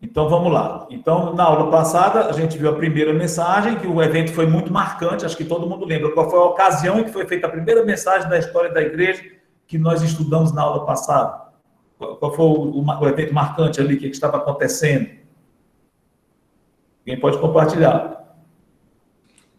Então, vamos lá. Então, na aula passada, a gente viu a primeira mensagem, que o evento foi muito marcante, acho que todo mundo lembra qual foi a ocasião em que foi feita a primeira mensagem da história da igreja que nós estudamos na aula passada. Qual foi o evento marcante ali, o que estava acontecendo? Alguém pode compartilhar.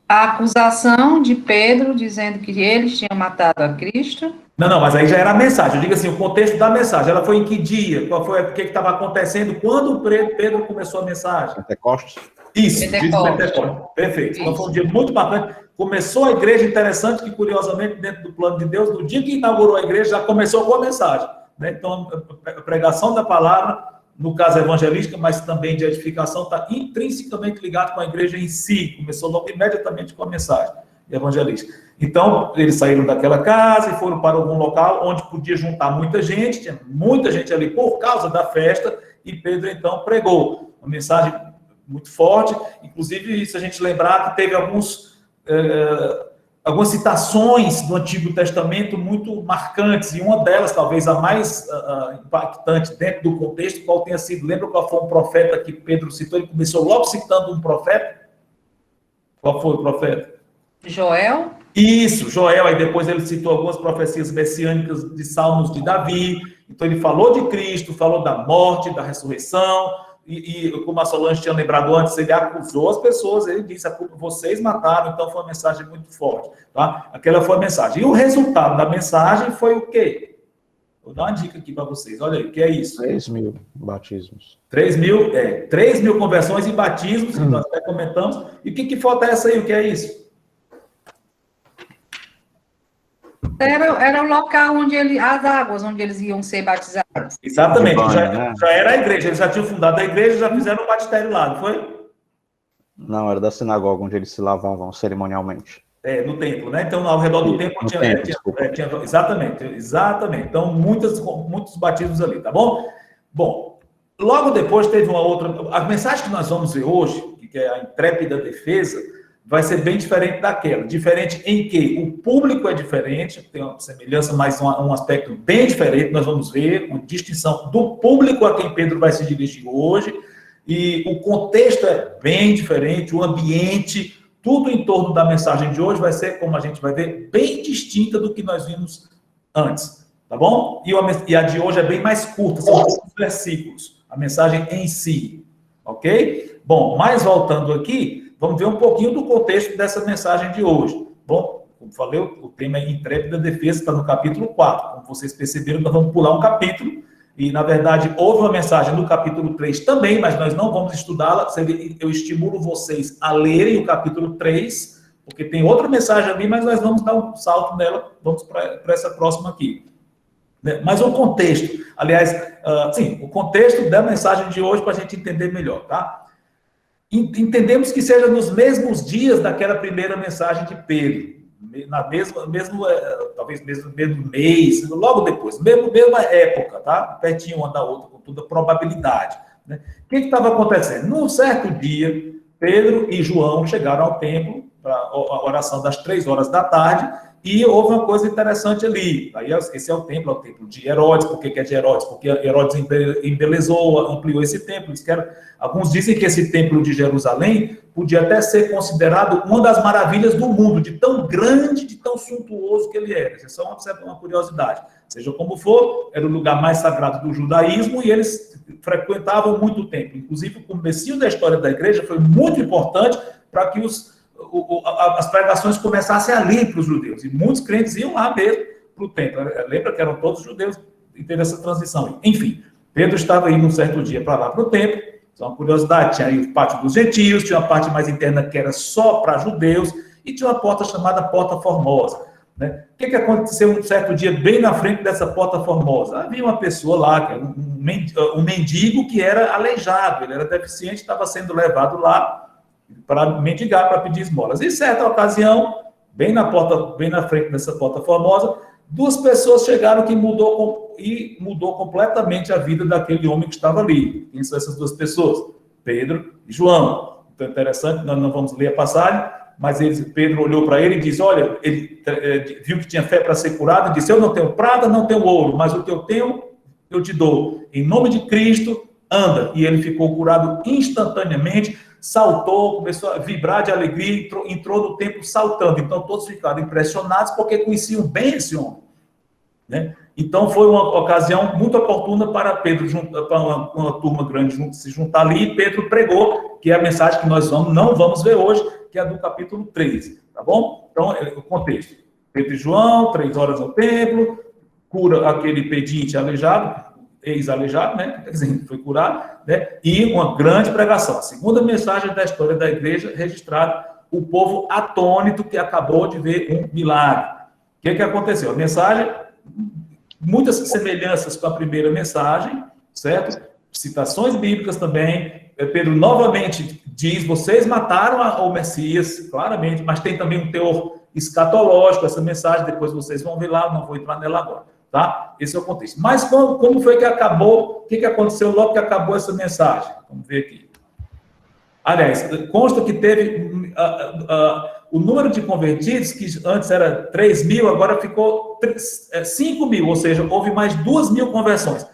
A acusação de Pedro, dizendo que eles tinham matado a Cristo. Não, mas aí já era a mensagem. Eu digo assim, o contexto da mensagem. Ela foi em que dia? Qual foi, o que estava acontecendo? Quando Pedro começou a mensagem? Pentecostes. Isso, Pentecostes. Perfeito. Isso. Então foi um dia muito bacana. Começou a igreja, interessante que, curiosamente, dentro do plano de Deus, no dia que inaugurou a igreja, já começou com a mensagem. Né? Então, a pregação da palavra, no caso evangelística, mas também de edificação, está intrinsecamente ligado com a igreja em si. Começou logo imediatamente com a mensagem evangelística. Então, eles saíram daquela casa e foram para algum local onde podia juntar muita gente, tinha muita gente ali por causa da festa, e Pedro, então, pregou uma mensagem muito forte. Inclusive, se a gente lembrar que teve algumas citações do Antigo Testamento muito marcantes, e uma delas, talvez a mais impactante dentro do contexto, qual tenha sido, lembra qual foi um profeta que Pedro citou? Ele começou logo citando um profeta. Qual foi o profeta? Joel. Isso, Joel, aí depois ele citou algumas profecias messiânicas de Salmos de Davi. Então ele falou de Cristo, falou da morte, da ressurreição, e como a Solange tinha lembrado antes, ele acusou as pessoas, ele disse, vocês mataram, então foi uma mensagem muito forte, tá? Aquela foi a mensagem. E o resultado da mensagem foi o quê? Vou dar uma dica aqui para vocês, olha aí, o que é isso? 3.000 batismos. 3.000 conversões e batismos, que nós até comentamos. E o que falta essa aí, o que é isso? Era o local onde as águas, onde eles iam ser batizados. Exatamente, já era a igreja, eles já tinham fundado a igreja, já fizeram o batistério lá, não foi? Não, era da sinagoga, onde eles se lavavam cerimonialmente. No templo, né? Então, ao redor do templo tinha exatamente. Então, muitos batismos ali, tá bom? Bom, logo depois teve uma outra... A mensagem que nós vamos ver hoje, que é a intrépida defesa, vai ser bem diferente daquela. Diferente em que o público é diferente, tem uma semelhança, mas um aspecto bem diferente. Nós vamos ver uma distinção do público a quem Pedro vai se dirigir hoje, e o contexto é bem diferente, o ambiente, tudo em torno da mensagem de hoje vai ser, como a gente vai ver, bem distinta do que nós vimos antes, tá bom? E a de hoje é bem mais curta, são poucos versículos, a mensagem em si, ok? Bom, mas voltando aqui, vamos ver um pouquinho do contexto dessa mensagem de hoje. Bom, como falei, o tema é intrépida defesa, está no capítulo 4. Como vocês perceberam, nós vamos pular um capítulo. E, na verdade, houve uma mensagem no capítulo 3 também, mas nós não vamos estudá-la. Eu estimulo vocês a lerem o capítulo 3, porque tem outra mensagem ali, mas nós vamos dar um salto nela. Vamos para essa próxima aqui. Mas o contexto, aliás, o contexto da mensagem de hoje para a gente entender melhor, tá? Entendemos que seja nos mesmos dias daquela primeira mensagem de Pedro, talvez mesmo mês, logo depois, mesma época, tá? Pertinho uma da outra, com toda probabilidade. Né? O que estava acontecendo? Num certo dia, Pedro e João chegaram ao templo para a oração das 3 horas da tarde, e houve uma coisa interessante ali. Aí esse é o templo de Herodes. Por que é de Herodes? Porque Herodes embelezou, ampliou esse templo. Alguns dizem que esse templo de Jerusalém podia até ser considerado uma das maravilhas do mundo, de tão grande, de tão suntuoso que ele era. Isso é só uma curiosidade. Seja como for, era o lugar mais sagrado do judaísmo e eles frequentavam muito o templo. Inclusive, o comecinho da história da igreja foi muito importante para que as pregações começassem ali para os judeus. E muitos crentes iam lá mesmo para o templo. Lembra que eram todos judeus e teve essa transição. Enfim, Pedro estava indo um certo dia para lá, para o templo. Só uma curiosidade, tinha aí o pátio dos gentios, tinha uma parte mais interna que era só para judeus, e tinha uma porta chamada Porta Formosa. Né? O que aconteceu um certo dia bem na frente dessa Porta Formosa? Havia uma pessoa lá, que era um mendigo que era aleijado, ele era deficiente, estava sendo levado lá para mendigar, para pedir esmolas. Em certa ocasião, bem na frente dessa Porta Formosa, 2 pessoas chegaram que mudou completamente a vida daquele homem que estava ali. Quem são essas 2 pessoas? Pedro e João. Então, interessante, nós não vamos ler a passagem, mas Pedro olhou para ele e disse, olha, ele viu que tinha fé para ser curado, e disse, eu não tenho prata, não tenho ouro, mas o que eu tenho, eu te dou. Em nome de Cristo, anda. E ele ficou curado instantaneamente, saltou, começou a vibrar de alegria, entrou no templo saltando. Então, todos ficaram impressionados porque conheciam bem esse homem, né? Então, foi uma ocasião muito oportuna para Pedro, para uma turma grande se juntar ali, e Pedro pregou, que é a mensagem que nós não vamos ver hoje, que é do capítulo 13, tá bom? Então, o contexto. Pedro e João, 3 horas no templo, cura aquele pedinte aleijado, ex-aleijado, né? Quer dizer, foi curado, né? E uma grande pregação. A segunda mensagem da história da igreja registrada, o povo atônito que acabou de ver um milagre. O que aconteceu? A mensagem, muitas semelhanças com a primeira mensagem, certo? Citações bíblicas também. Pedro novamente diz, vocês mataram o Messias, claramente, mas tem também um teor escatológico, essa mensagem, depois vocês vão ver lá, não vou entrar nela agora, tá? Esse é o contexto. Mas como foi que acabou, o que aconteceu logo que acabou essa mensagem? Vamos ver aqui. Aliás, consta que teve o número de convertidos, que antes era 3 mil, agora ficou 5 mil, ou seja, houve mais 2 mil conversões.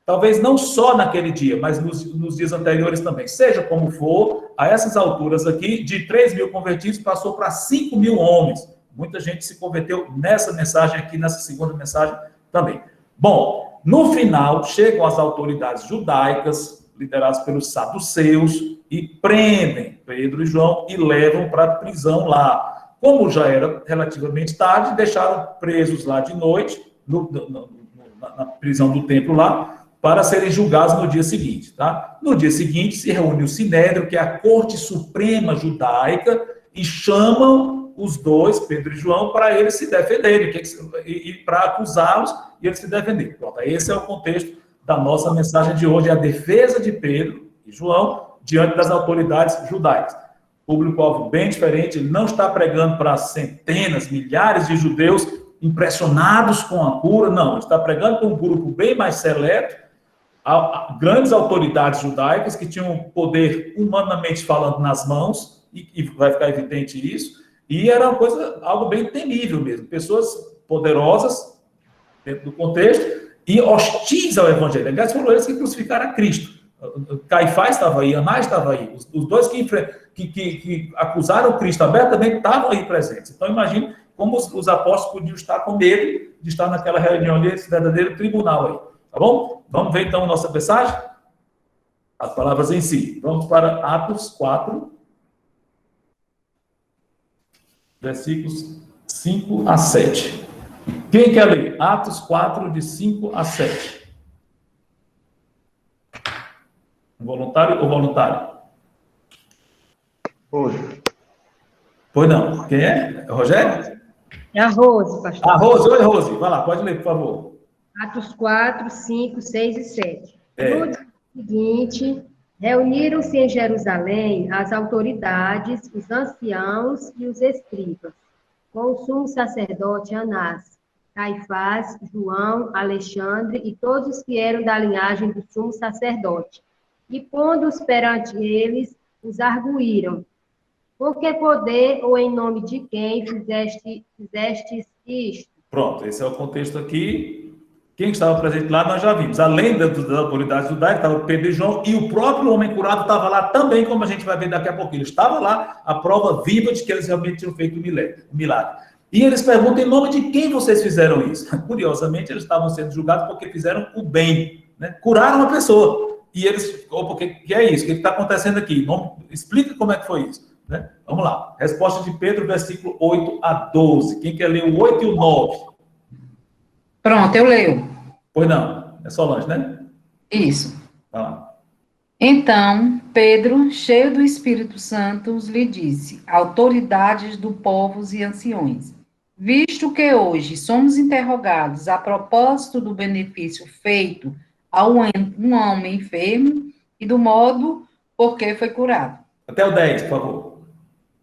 Talvez não só naquele dia, mas nos dias anteriores também. Seja como for, a essas alturas aqui, de 3 mil convertidos, passou para 5 mil homens. Muita gente se converteu nessa mensagem aqui, nessa segunda mensagem também. Bom, no final, chegam as autoridades judaicas, lideradas pelos saduceus, e prendem Pedro e João e levam para a prisão lá. Como já era relativamente tarde, deixaram presos lá de noite, na prisão do templo lá, para serem julgados no dia seguinte, tá? No dia seguinte se reúne o Sinédrio, que é a Corte Suprema Judaica, e chamam os dois, Pedro e João, para eles se defenderem, e para acusá-los e eles se defenderem. Pronto, esse é o contexto da nossa mensagem de hoje, a defesa de Pedro e João diante das autoridades judaicas. Público-alvo bem diferente, ele não está pregando para centenas, milhares de judeus impressionados com a cura, não, ele está pregando para um grupo bem mais seleto, grandes autoridades judaicas que tinham poder, humanamente falando, nas mãos, e vai ficar evidente isso, e era uma coisa, algo bem temível mesmo, pessoas poderosas, dentro do contexto, e hostis ao evangelho. Aliás, foram eles que crucificaram a Cristo. Caifás estava aí, Anás estava aí, os dois que acusaram Cristo abertamente estavam aí presentes. Então, imagine como os apóstolos podiam estar com medo de estar naquela reunião ali, esse verdadeiro tribunal aí. Tá bom? Vamos ver então a nossa mensagem? As palavras em si. Vamos para Atos 4, versículos 5 a 7. Quem quer ler? Atos 4, de 5 a 7. Voluntário ou voluntário? Rose. Pois não. Quem é? É o Rogério? É a Rose, pastor. Ah, Rose. Oi, Rose. Vai lá, pode ler, por favor. Atos 4, 5, 6 e 7. É. No dia seguinte, reuniram-se em Jerusalém as autoridades, os anciãos e os escribas, com o sumo sacerdote Anás, Caifás, João, Alexandre e todos os que eram da linhagem do sumo sacerdote. E pondo-os perante eles, os arguíram. Por que poder ou em nome de quem fizestes isto? Pronto, esse é o contexto aqui. Quem estava presente lá, nós já vimos. Além das autoridades judaicas, estava Pedro e João, e o próprio homem curado estava lá também, como a gente vai ver daqui a pouco. Ele estava lá, a prova viva de que eles realmente tinham feito um milagre. E eles perguntam, em nome de quem vocês fizeram isso? Curiosamente, eles estavam sendo julgados porque fizeram o bem, né? Curaram uma pessoa. E eles, que é isso? O que está acontecendo aqui? Explica como é que foi isso. Né? Vamos lá. Resposta de Pedro, versículo 8 a 12. Quem quer ler o 8 e o 9? Pronto, eu leio. Pois não. É Solange, né? Isso. Vai lá. Então, Pedro, cheio do Espírito Santo, lhe disse, autoridades do povos e anciões, visto que hoje somos interrogados a propósito do benefício feito a um homem enfermo e do modo por que foi curado. Até o 10, por favor.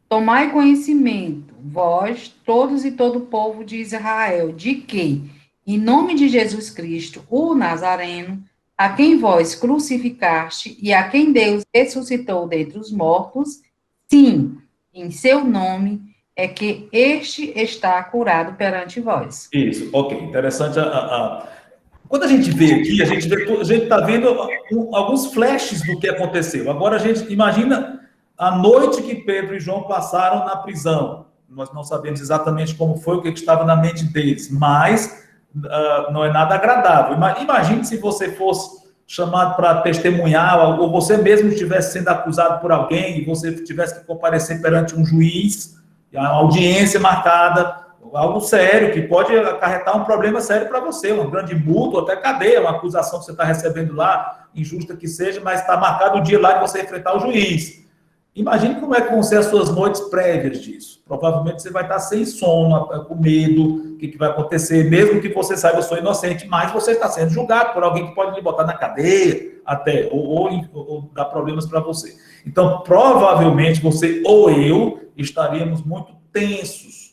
Tomai conhecimento, vós, todos e todo o povo de Israel, de que, em nome de Jesus Cristo, o Nazareno, a quem vós crucificaste e a quem Deus ressuscitou dentre os mortos, sim, em seu nome é que este está curado perante vós. Isso, ok. Interessante Quando a gente vê aqui, a gente está vendo alguns flashes do que aconteceu. Agora a gente imagina a noite que Pedro e João passaram na prisão. Nós não sabemos exatamente como foi, o que estava na mente deles, mas não é nada agradável. Imagine se você fosse chamado para testemunhar, ou você mesmo estivesse sendo acusado por alguém e você tivesse que comparecer perante um juiz, uma audiência marcada, algo sério, que pode acarretar um problema sério para você, uma grande multa ou até cadeia, uma acusação que você está recebendo lá, injusta que seja, mas está marcado o dia lá de você enfrentar o juiz. Imagine como é que vão ser as suas noites prévias disso. Provavelmente você vai estar sem sono, com medo, o que vai acontecer, mesmo que você saiba, eu sou inocente, mas você está sendo julgado por alguém que pode lhe botar na cadeia, até, ou dar problemas para você. Então, provavelmente, você ou eu estaríamos muito tensos.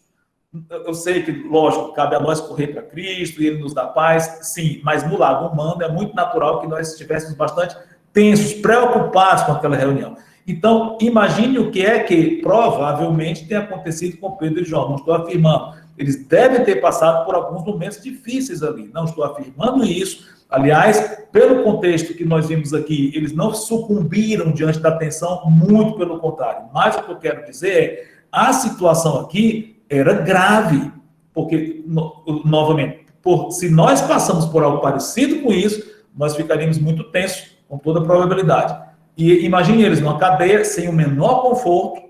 Eu sei que, lógico, cabe a nós correr para Cristo e Ele nos dá paz, sim, mas no lado humano é muito natural que nós estivéssemos bastante tensos, preocupados com aquela reunião. Então, imagine o que é que provavelmente tem acontecido com Pedro e João. Não estou afirmando. Eles devem ter passado por alguns momentos difíceis ali. Não estou afirmando isso. Aliás, pelo contexto que nós vimos aqui, eles não sucumbiram diante da tensão, muito pelo contrário. Mas o que eu quero dizer é, a situação aqui era grave. Porque, novamente, se nós passamos por algo parecido com isso, nós ficaríamos muito tensos, com toda a probabilidade. E imagine eles numa cadeia sem o menor conforto.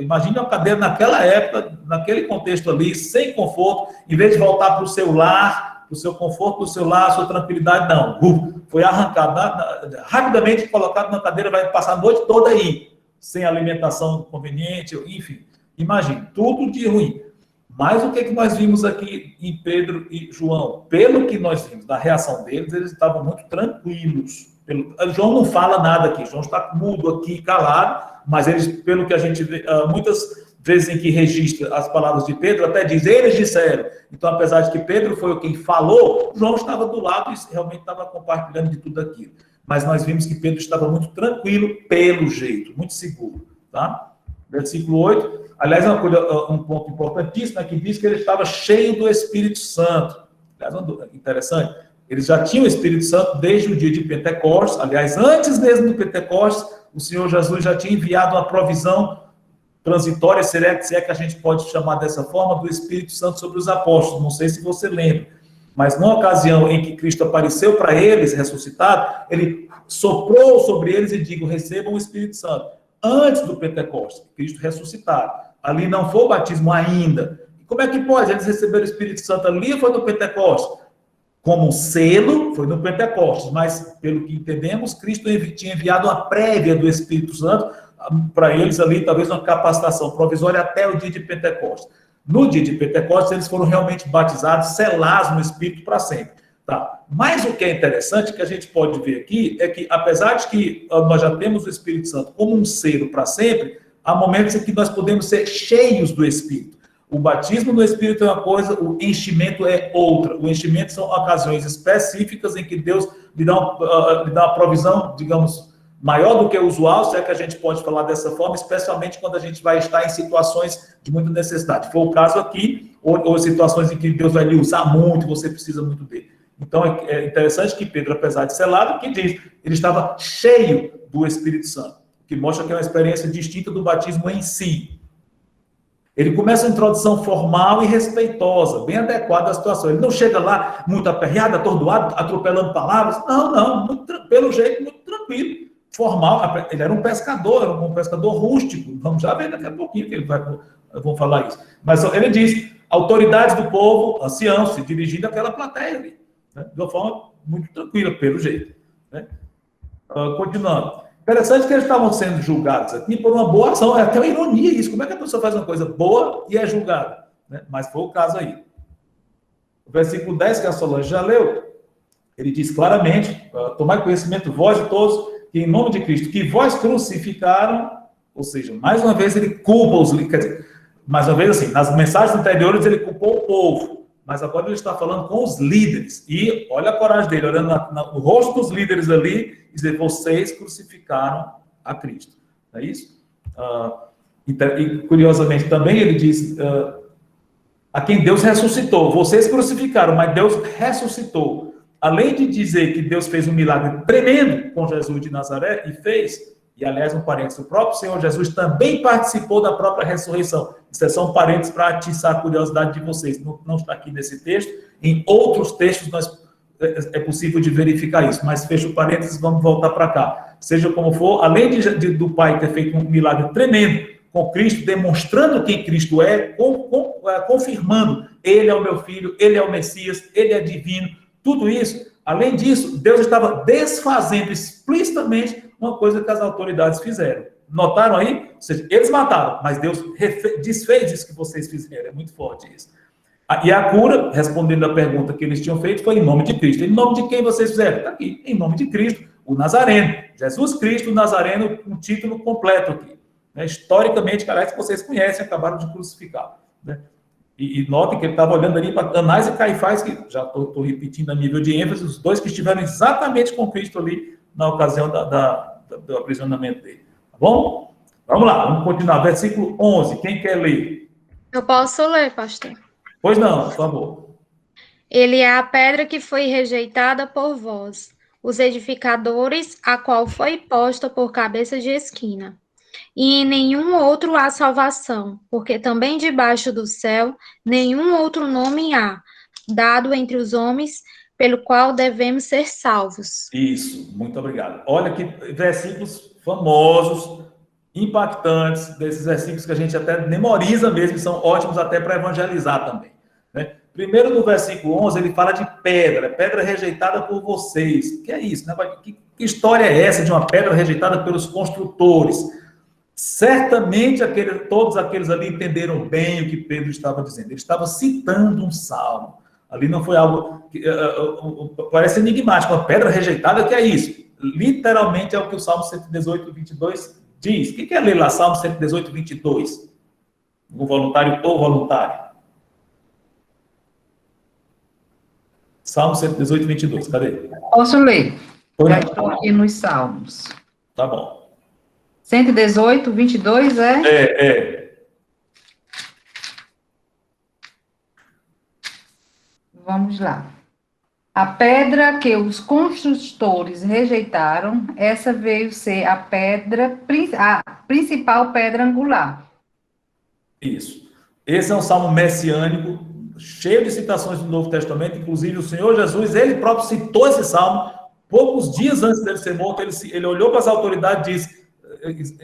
Imagine uma cadeia naquela época, naquele contexto ali, sem conforto, em vez de voltar para o seu lar, para o seu conforto do seu lar, a sua tranquilidade, não. Foi arrancado, rapidamente colocado na cadeira, vai passar a noite toda aí, sem alimentação conveniente, enfim. Imagine, tudo de ruim. Mas o que nós vimos aqui em Pedro e João? Pelo que nós vimos da reação deles, eles estavam muito tranquilos. João não fala nada aqui, João está mudo aqui, calado, mas eles, pelo que a gente vê, muitas vezes em que registra as palavras de Pedro, até diz, eles disseram. Então, apesar de que Pedro foi quem falou, João estava do lado e realmente estava compartilhando de tudo aquilo. Mas nós vimos que Pedro estava muito tranquilo, pelo jeito, muito seguro. Tá? Versículo 8, aliás, um ponto importantíssimo, é que diz que ele estava cheio do Espírito Santo. Aliás, interessante. Eles já tinham o Espírito Santo desde o dia de Pentecostes. Aliás, antes mesmo do Pentecostes, o Senhor Jesus já tinha enviado uma provisão transitória, se é que a gente pode chamar dessa forma, do Espírito Santo sobre os apóstolos. Não sei se você lembra. Mas na ocasião em que Cristo apareceu para eles, ressuscitado, ele soprou sobre eles e digo, recebam o Espírito Santo. Antes do Pentecostes, Cristo ressuscitado. Ali não foi o batismo ainda. E como é que pode? Eles receberam o Espírito Santo ali ou foi no Pentecostes? Como um selo, foi no Pentecostes, mas, pelo que entendemos, Cristo tinha enviado uma prévia do Espírito Santo para eles ali, talvez uma capacitação provisória até o dia de Pentecostes. No dia de Pentecostes, eles foram realmente batizados, selados no Espírito para sempre. Tá? Mas o que é interessante, que a gente pode ver aqui, é que, apesar de que nós já temos o Espírito Santo como um selo para sempre, há momentos em que nós podemos ser cheios do Espírito. O batismo no Espírito é uma coisa, o enchimento é outra. O enchimento são ocasiões específicas em que Deus lhe dá uma provisão, digamos, maior do que o usual, se é que a gente pode falar dessa forma, especialmente quando a gente vai estar em situações de muita necessidade. Foi o caso aqui, ou situações em que Deus vai lhe usar muito, você precisa muito dele. Então, é interessante que Pedro, apesar de selado, que diz, ele estava cheio do Espírito Santo, que mostra que é uma experiência distinta do batismo em si. Ele começa a introdução formal e respeitosa, bem adequada à situação. Ele não chega lá muito aperreado, atordoado, atropelando palavras. Não, pelo jeito, muito tranquilo, formal. Ele era um pescador rústico. Vamos já ver daqui a pouquinho que vão falar isso. Mas ele diz, autoridades do povo, anciãos, se dirigindo àquela plateia ali, né? De uma forma muito tranquila, pelo jeito. Né? Continuando. Interessante que eles estavam sendo julgados aqui por uma boa ação. É até uma ironia isso. Como é que a pessoa faz uma coisa boa e é julgada? Né? Mas foi o caso aí. O versículo 10, que a Solange já leu, ele diz claramente, tomai conhecimento vós e todos, que em nome de Cristo, que vós crucificaram, ou seja, mais uma vez ele culpa os líderes, quer dizer, mais uma vez assim, nas mensagens anteriores ele culpou o povo, mas agora ele está falando com os líderes, e olha a coragem dele, olhando no rosto dos líderes ali, e dizer, vocês crucificaram a Cristo. Não é isso? E curiosamente também ele diz, a quem Deus ressuscitou. Vocês crucificaram, mas Deus ressuscitou. além de dizer que Deus fez um milagre tremendo com Jesus de Nazaré, e fez, e aliás, um parênteses, o próprio Senhor Jesus também participou da própria ressurreição. Isso é só um parênteses para atiçar a curiosidade de vocês. Não está aqui nesse texto, em outros textos é possível de verificar isso, mas fecha o parênteses, vamos voltar para cá. Seja como for, além do Pai ter feito um milagre tremendo com Cristo, demonstrando quem Cristo é, confirmando, ele é o meu filho, ele é o Messias, ele é divino, tudo isso. Além disso, Deus estava desfazendo explicitamente uma coisa que as autoridades fizeram. Notaram aí? Ou seja, eles mataram, mas Deus desfez isso que vocês fizeram. É muito forte isso. E a cura, respondendo a pergunta que eles tinham feito, foi em nome de Cristo. Em nome de quem vocês fizeram? Está aqui, em nome de Cristo, o Nazareno. Jesus Cristo, o Nazareno, um título completo aqui. Né? Historicamente, aliás, que vocês conhecem, acabaram de crucificar. Né? E notem que ele estava olhando ali para Anás e Caifás, que já estou repetindo a nível de ênfase, os dois que estiveram exatamente com Cristo ali na ocasião do aprisionamento dele. Tá bom? Vamos lá, vamos continuar. Versículo 11, quem quer ler? Eu posso ler, pastor. Pois não, por favor. Ele é a pedra que foi rejeitada por vós, os edificadores, a qual foi posta por cabeça de esquina. E em nenhum outro há salvação, porque também debaixo do céu nenhum outro nome há, dado entre os homens, pelo qual devemos ser salvos. Isso, muito obrigado. Olha que versículos famosos, impactantes, desses versículos que a gente até memoriza mesmo, e são ótimos até para evangelizar também. Né? Primeiro, no versículo 11, ele fala de pedra rejeitada por vocês. Que é isso? Né? Que história é essa de uma pedra rejeitada pelos construtores? Certamente todos aqueles ali entenderam bem o que Pedro estava dizendo. Ele estava citando um salmo. Ali não foi algo que parece enigmático. Uma pedra rejeitada, que é isso? Literalmente é o que o Salmo 118, 22 diz. O que é ler lá Salmo 118, 22? O voluntário ou voluntário? Salmo 118, 22. Cadê? Posso ler? Pois Já não. estou aqui nos Salmos. Tá bom. 118, 22, é? É. Vamos lá. A pedra que os construtores rejeitaram, essa veio ser a principal pedra angular. Isso. Esse é um salmo messiânico, cheio de citações do Novo Testamento, inclusive o Senhor Jesus, ele próprio citou esse salmo, poucos dias antes dele ser morto, ele olhou para as autoridades e disse,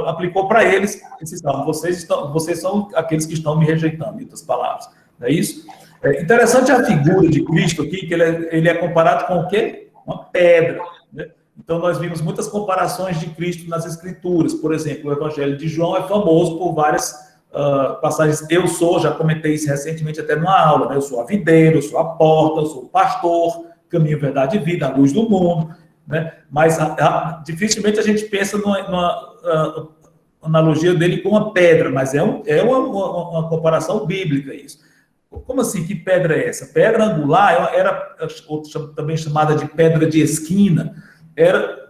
aplicou para eles esse salmo, vocês são aqueles que estão me rejeitando, em outras palavras, não é isso? É interessante a figura de Cristo aqui, que ele é comparado com o quê? Uma pedra, né? Então, nós vimos muitas comparações de Cristo nas Escrituras. Por exemplo, o Evangelho de João é famoso por várias passagens. Já comentei isso recentemente até numa aula, né? Eu sou a videira, eu sou a porta, eu sou o pastor, caminho, verdade e vida, a luz do mundo, né? Mas dificilmente a gente pensa numa analogia dele com uma pedra, mas é uma comparação bíblica isso. Como assim, que pedra é essa? Pedra angular era também chamada de pedra de esquina.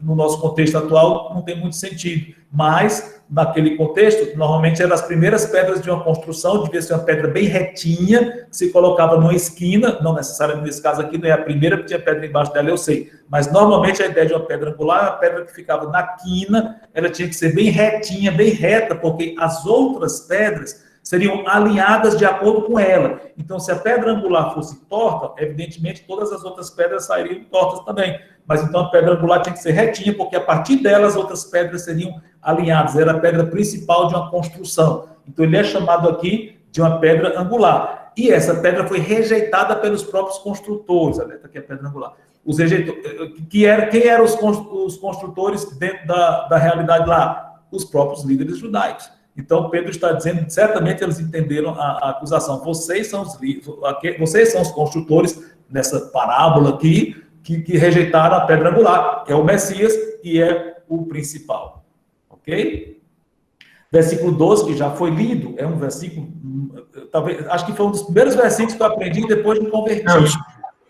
No nosso contexto atual, não tem muito sentido. Mas, naquele contexto, normalmente eram as primeiras pedras de uma construção, devia ser uma pedra bem retinha, que se colocava numa esquina, não necessariamente nesse caso aqui, não é a primeira, porque tinha pedra embaixo dela, eu sei. Mas, normalmente, a ideia de uma pedra angular é uma pedra que ficava na quina, ela tinha que ser bem retinha, bem reta, porque as outras pedras seriam alinhadas de acordo com ela. Então, se a pedra angular fosse torta, evidentemente, todas as outras pedras sairiam tortas também. Mas, então, a pedra angular tinha que ser retinha, porque a partir dela as outras pedras seriam alinhadas. Era a pedra principal de uma construção. Então, ele é chamado aqui de uma pedra angular. E essa pedra foi rejeitada pelos próprios construtores. Olha, aqui é a pedra angular. Quem eram os construtores dentro da realidade lá? Os próprios líderes judaicos. Então, Pedro está dizendo, certamente eles entenderam a acusação. Vocês são os construtores nessa parábola aqui, que rejeitaram a pedra angular, que é o Messias e é o principal. Ok? Versículo 12, que já foi lido, é um versículo, talvez, acho que foi um dos primeiros versículos que eu aprendi depois de me converter.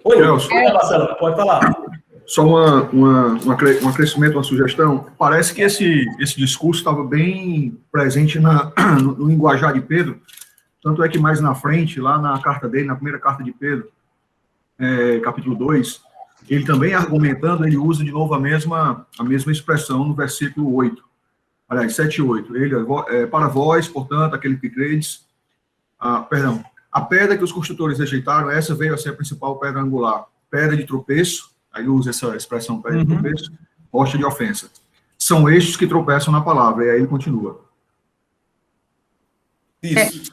Oi, Marcelo, pode falar. Só um acrescimento, uma sugestão. Parece que esse discurso estava bem presente no linguajar de Pedro, tanto é que mais na frente, lá na carta dele, na primeira carta de Pedro, capítulo 2, ele também argumentando, ele usa de novo a mesma expressão no versículo 8. Aliás, 7 e 8. Ele, para vós, portanto, aquele que credes, a pedra que os construtores rejeitaram, essa veio a ser a principal pedra angular. Pedra de tropeço, aí usa essa expressão, pedra de tropeço, rocha de ofensa. São estes que tropeçam na palavra, e aí ele continua. Isso.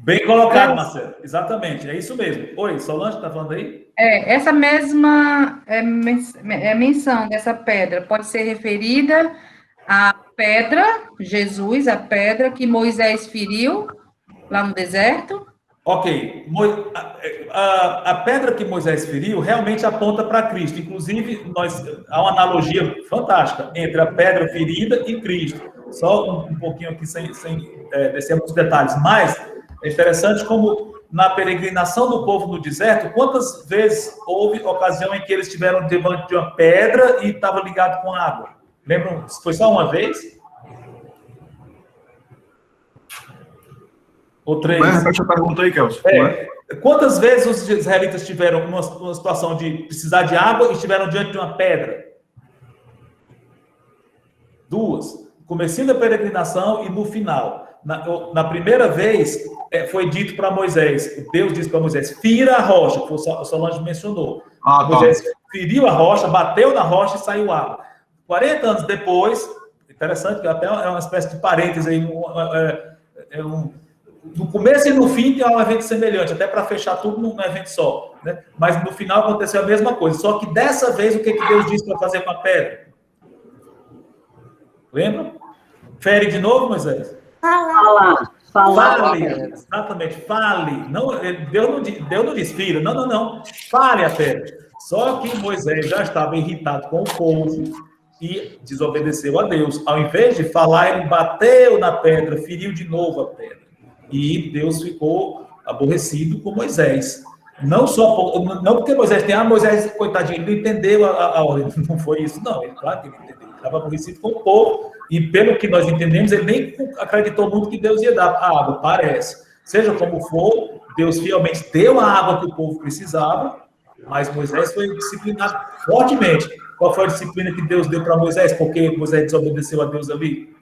Bem colocado, Marcelo. Exatamente, é isso mesmo. Oi, Solange, está falando aí? Essa mesma menção dessa pedra pode ser referida à pedra, Jesus, a pedra que Moisés feriu lá no deserto? Ok. A pedra que Moisés feriu realmente aponta para Cristo. Inclusive, há uma analogia fantástica entre a pedra ferida e Cristo. Só um pouquinho aqui, sem descer muitos detalhes. Mas é interessante como, na peregrinação do povo no deserto, quantas vezes houve ocasião em que eles estiveram diante de uma pedra e estava ligado com água? Lembram? Foi só uma vez? Ou 3? Repete a pergunta aí, Kelson. Quantas vezes os israelitas tiveram uma situação de precisar de água e estiveram diante de uma pedra? 2. No comecinho da peregrinação e no final. Na primeira vez, foi dito para Moisés, Deus disse para Moisés, fira a rocha, que o Solange mencionou. Moisés feriu a rocha, bateu na rocha e saiu água. 40 anos depois, interessante, que até é uma espécie de parênteses aí, no começo e no fim tem um evento semelhante, até para fechar tudo num evento só, né? Mas no final aconteceu a mesma coisa, só que dessa vez o que Deus disse para fazer com a pedra? Lembra? Fere de novo, Moisés? Fale, exatamente, fale. Não, Deus não diz, filho, não. Fale a pedra. Só que Moisés já estava irritado com o povo e desobedeceu a Deus. Ao invés de falar, ele bateu na pedra, feriu de novo a pedra. E Deus ficou aborrecido com Moisés. Não porque Moisés Moisés, coitadinho, ele não entendeu a ordem. Não foi isso, não. Claro que ele entendeu. Ele estava aborrecido com o povo. E pelo que nós entendemos, ele nem acreditou muito que Deus ia dar a água, parece. Seja como for, Deus fielmente deu a água que o povo precisava, mas Moisés foi disciplinado fortemente. Qual foi a disciplina que Deus deu para Moisés? Porque Moisés desobedeceu a Deus ali?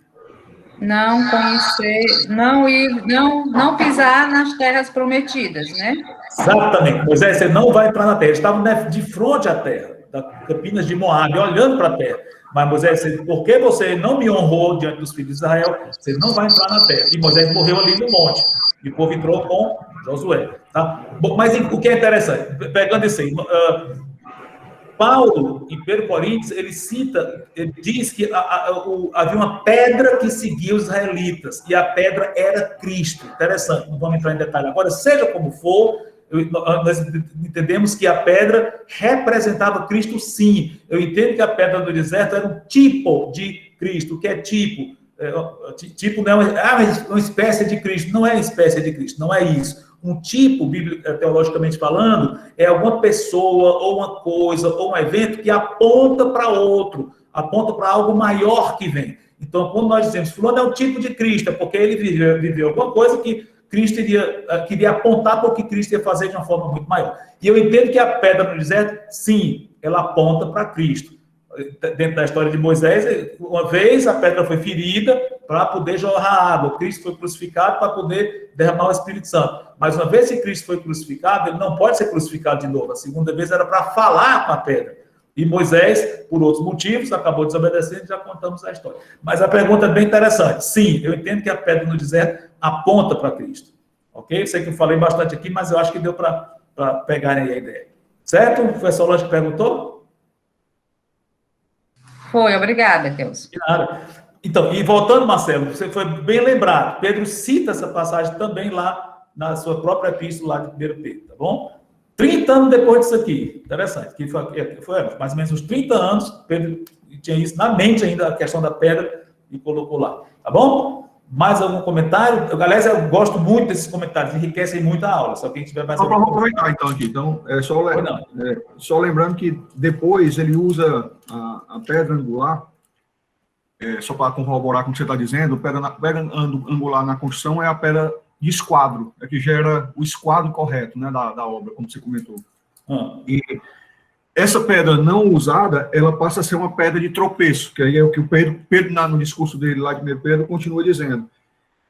Não conhecer, não pisar nas terras prometidas, né? Exatamente. Moisés, você não vai entrar na terra. Eles estavam de frente à terra, da Campinas de Moabe, olhando para a terra. Mas Moisés, porque você não me honrou diante dos filhos de Israel, você não vai entrar na terra. E Moisés morreu ali no monte. E o povo entrou com Josué. Tá? Mas o que é interessante, pegando isso aí, Paulo, em 1 Coríntios, ele diz que havia uma pedra que seguia os israelitas, e a pedra era Cristo. Interessante, não vamos entrar em detalhe agora. Seja como for, nós entendemos que a pedra representava Cristo, sim. Eu entendo que a pedra do deserto era um tipo de Cristo. O que é tipo? Tipo não é uma espécie de Cristo. Não é espécie de Cristo, não é isso. Um tipo, teologicamente falando, é alguma pessoa, ou uma coisa, ou um evento que aponta para outro, aponta para algo maior que vem. Então, quando nós dizemos, fulano é um tipo de Cristo, é porque ele viveu alguma coisa que Cristo queria apontar para o que Cristo ia fazer de uma forma muito maior. E eu entendo que a pedra no deserto, sim, ela aponta para Cristo. Dentro da história de Moisés, uma vez a pedra foi ferida para poder jorrar água. Cristo foi crucificado para poder derramar o Espírito Santo. Mas uma vez que Cristo foi crucificado, ele não pode ser crucificado de novo. A segunda vez era para falar com a pedra. E Moisés, por outros motivos, acabou desobedecendo, já contamos a história. Mas a pergunta é bem interessante. Sim, eu entendo que a pedra no deserto aponta para Cristo. Ok? Sei que eu falei bastante aqui, mas eu acho que deu para pegarem aí a ideia. Certo? O professor Solange perguntou? Foi, obrigada, Kelson. Então, e voltando, Marcelo, você foi bem lembrado. Pedro cita essa passagem também lá na sua própria epístola lá de 1 Pedro, tá bom? 30 anos depois disso aqui, interessante, que foi mais ou menos uns 30 anos, Pedro tinha isso na mente ainda, a questão da pedra, e colocou lá, tá bom? Mais algum comentário? Aliás, eu gosto muito desses comentários, enriquecem muito a aula, só quem tiver mais algum comentário. Vamos aproveitar então aqui, só lembrando que depois ele usa a pedra angular, só para corroborar com o que você está dizendo, a pedra angular na construção é a pedra de esquadro, que gera o esquadro correto, né, da obra, como você comentou. E essa pedra não usada, ela passa a ser uma pedra de tropeço, que aí é o que o Pedro no discurso dele lá de 1 Pedro, continua dizendo.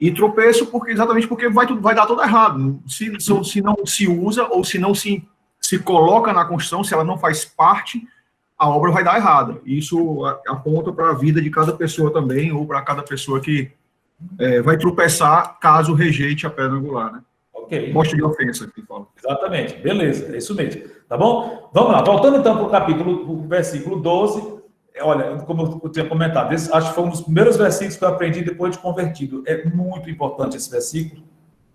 E tropeço exatamente porque vai dar tudo errado. Se não se usa, ou se não se coloca na construção, se ela não faz parte, a obra vai dar errada. Isso aponta para a vida de cada pessoa também, ou para cada pessoa que vai tropeçar caso rejeite a pedra angular, né? Ok. Mostra de ofensa, que fala. Exatamente, beleza, é isso mesmo. Tá bom? Vamos lá, voltando então para o capítulo, o versículo 12. Olha, como eu tinha comentado, acho que foi um dos primeiros versículos que eu aprendi depois de convertido. É muito importante esse versículo,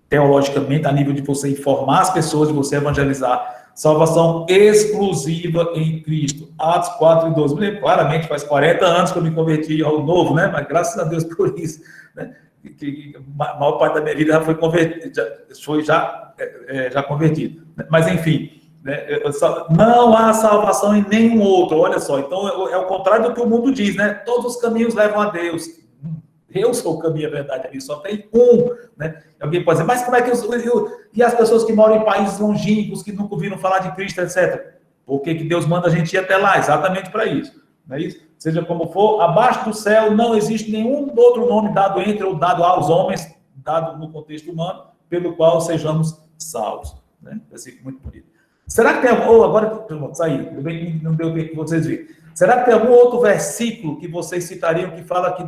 teologicamente, a nível de você informar as pessoas, de você evangelizar. Salvação exclusiva em Cristo. Atos 4:12. Me lembro claramente, faz 40 anos que eu me converti ao novo, né? Mas graças a Deus por isso, né? Que a maior parte da minha vida já foi já convertido. Mas, enfim, né? Não há salvação em nenhum outro. Olha só, então é o contrário do que o mundo diz, né? Todos os caminhos levam a Deus. Eu sou o caminho, a verdade, ali só tem um, né? Alguém pode dizer, mas como é que e as pessoas que moram em países longínquos, que nunca ouviram falar de Cristo, etc. Por que Deus manda a gente ir até lá? Exatamente para isso, não é isso? Seja como for, abaixo do céu não existe nenhum outro nome dado entre ou dado aos homens, dado no contexto humano, pelo qual sejamos salvos, né? Versículo muito bonito. Será que tem algum... agora, saí, não deu tempo que vocês verem. Será que tem algum outro versículo que vocês citariam que fala que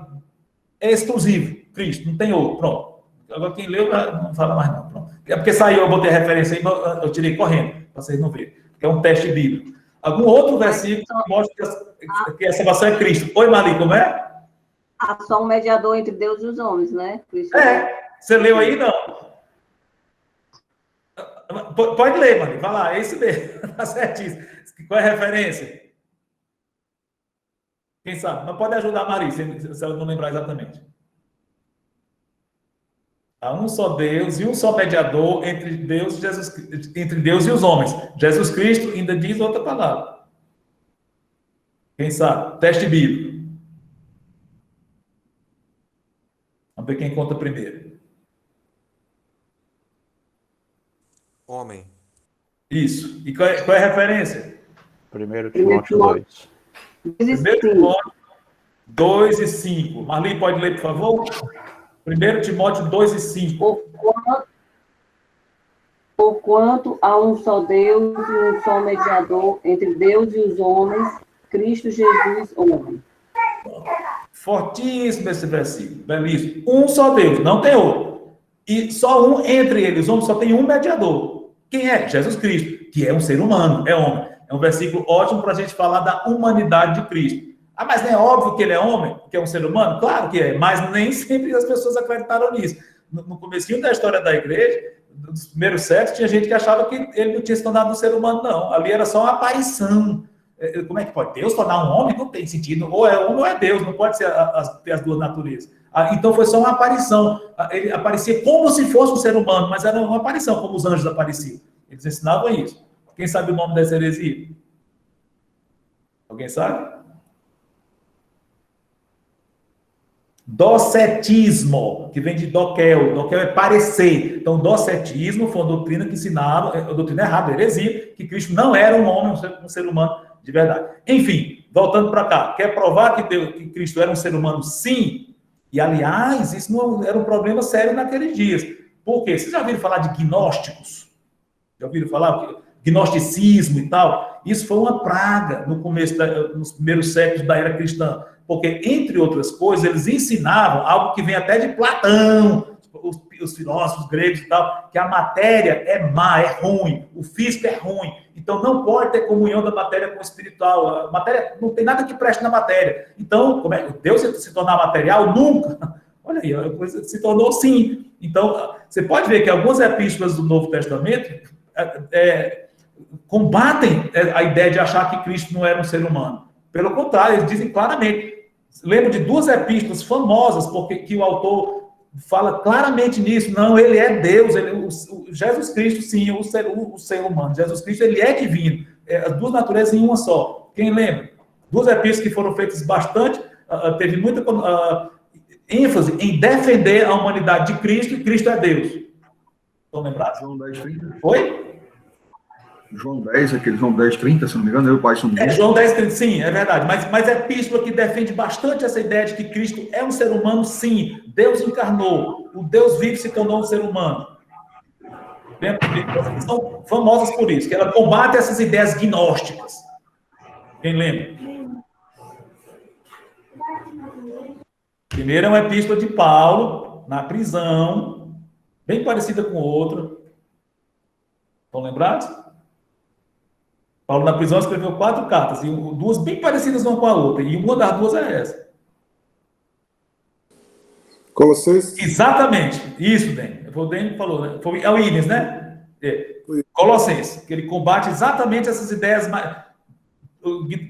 é exclusivo, Cristo, não tem outro, pronto. Agora quem leu não fala mais não, pronto. É porque saiu, eu botei a referência aí, eu tirei correndo, para vocês não verem, porque é um teste bíblico. Algum outro versículo que mostra que a salvação é Cristo. Oi, Marli, como é? Há só um mediador entre Deus e os homens, né? Cristo. Você leu aí, não? Pode ler, Marli, vai lá, é isso mesmo, tá certíssimo. Qual é a referência? Quem sabe? Mas pode ajudar a Maria, se ela não lembrar exatamente. Há um só Deus e um só mediador entre Deus e os homens. Jesus Cristo ainda diz outra palavra. Quem sabe? Teste bíblico. Vamos ver quem conta primeiro. Homem. Isso. E qual é a referência? 1 Timóteo 2. 1 Timóteo 2 e 5. Marli, pode ler, por favor? 1 Timóteo 2 e 5. Porquanto há um só Deus e um só mediador entre Deus e os homens, Cristo Jesus, homem. Fortíssimo esse versículo, belíssimo. Um só Deus, não tem outro. E só um entre eles, homens, só tem um mediador. Quem é? Jesus Cristo, que é um ser humano, é homem. É um versículo ótimo para a gente falar da humanidade de Cristo. Ah, mas não é óbvio que ele é homem, que é um ser humano? Claro que é, mas nem sempre as pessoas acreditaram nisso. No comecinho da história da igreja, dos primeiros séculos, tinha gente que achava que ele não tinha se tornado um ser humano, não. Ali era só uma aparição. Como é que pode Deus tornar um homem? Não tem sentido. Ou é homem ou é Deus, não pode ser ter as duas naturezas. Então foi só uma aparição. Ele aparecia como se fosse um ser humano, mas era uma aparição, como os anjos apareciam. Eles ensinavam isso. Quem sabe o nome dessa heresia? Alguém sabe? Docetismo, que vem de doquel. Doquel é parecer. Então, docetismo foi uma doutrina que ensinava, a doutrina errada, a heresia, que Cristo não era um homem, um ser humano de verdade. Enfim, voltando para cá, quer provar que Cristo era um ser humano? Sim. E, aliás, isso não era um problema sério naqueles dias. Por quê? Vocês já ouviram falar de gnósticos? Já ouviram falar? Gnosticismo e tal? Isso foi uma praga no começo, nos primeiros séculos da era cristã. Porque, entre outras coisas, eles ensinavam algo que vem até de Platão, os filósofos gregos e tal, que a matéria é má, é ruim, o físico é ruim. Então, não pode ter comunhão da matéria com o espiritual. A matéria, não tem nada que preste na matéria. Então, como é que Deus se tornar material? Nunca. Olha aí, a coisa se tornou sim. Então, você pode ver que algumas epístolas do Novo Testamento combatem a ideia de achar que Cristo não era um ser humano. Pelo contrário, eles dizem claramente. Lembro de duas epístolas famosas, porque que o autor fala claramente nisso. Não, ele é Deus. Jesus Cristo, sim, o ser humano. Jesus Cristo, ele é divino. As duas naturezas em uma só. Quem lembra? Duas epístolas que foram feitas bastante, teve muita ênfase em defender a humanidade de Cristo, e Cristo é Deus. Estão lembrados? João 10:30. Oi? João 10, aquele João 10, 30, se não me engano, eu e o pai somos João 10, 30, sim, é verdade. Mas é epístola que defende bastante essa ideia de que Cristo é um ser humano, sim. Deus encarnou. O Deus vivo se tornou um ser humano. São famosas por isso, que ela combate essas ideias gnósticas. Quem lembra? Primeiro é uma epístola de Paulo, na prisão, bem parecida com outra. Estão lembrados? Paulo, na prisão, escreveu 4 cartas, e 2 bem parecidas uma com a outra, e uma das 2 é essa. Colossenses? Exatamente, isso, Den. O Den falou, né? É o Inês, né? Colossenses, que ele combate exatamente essas ideias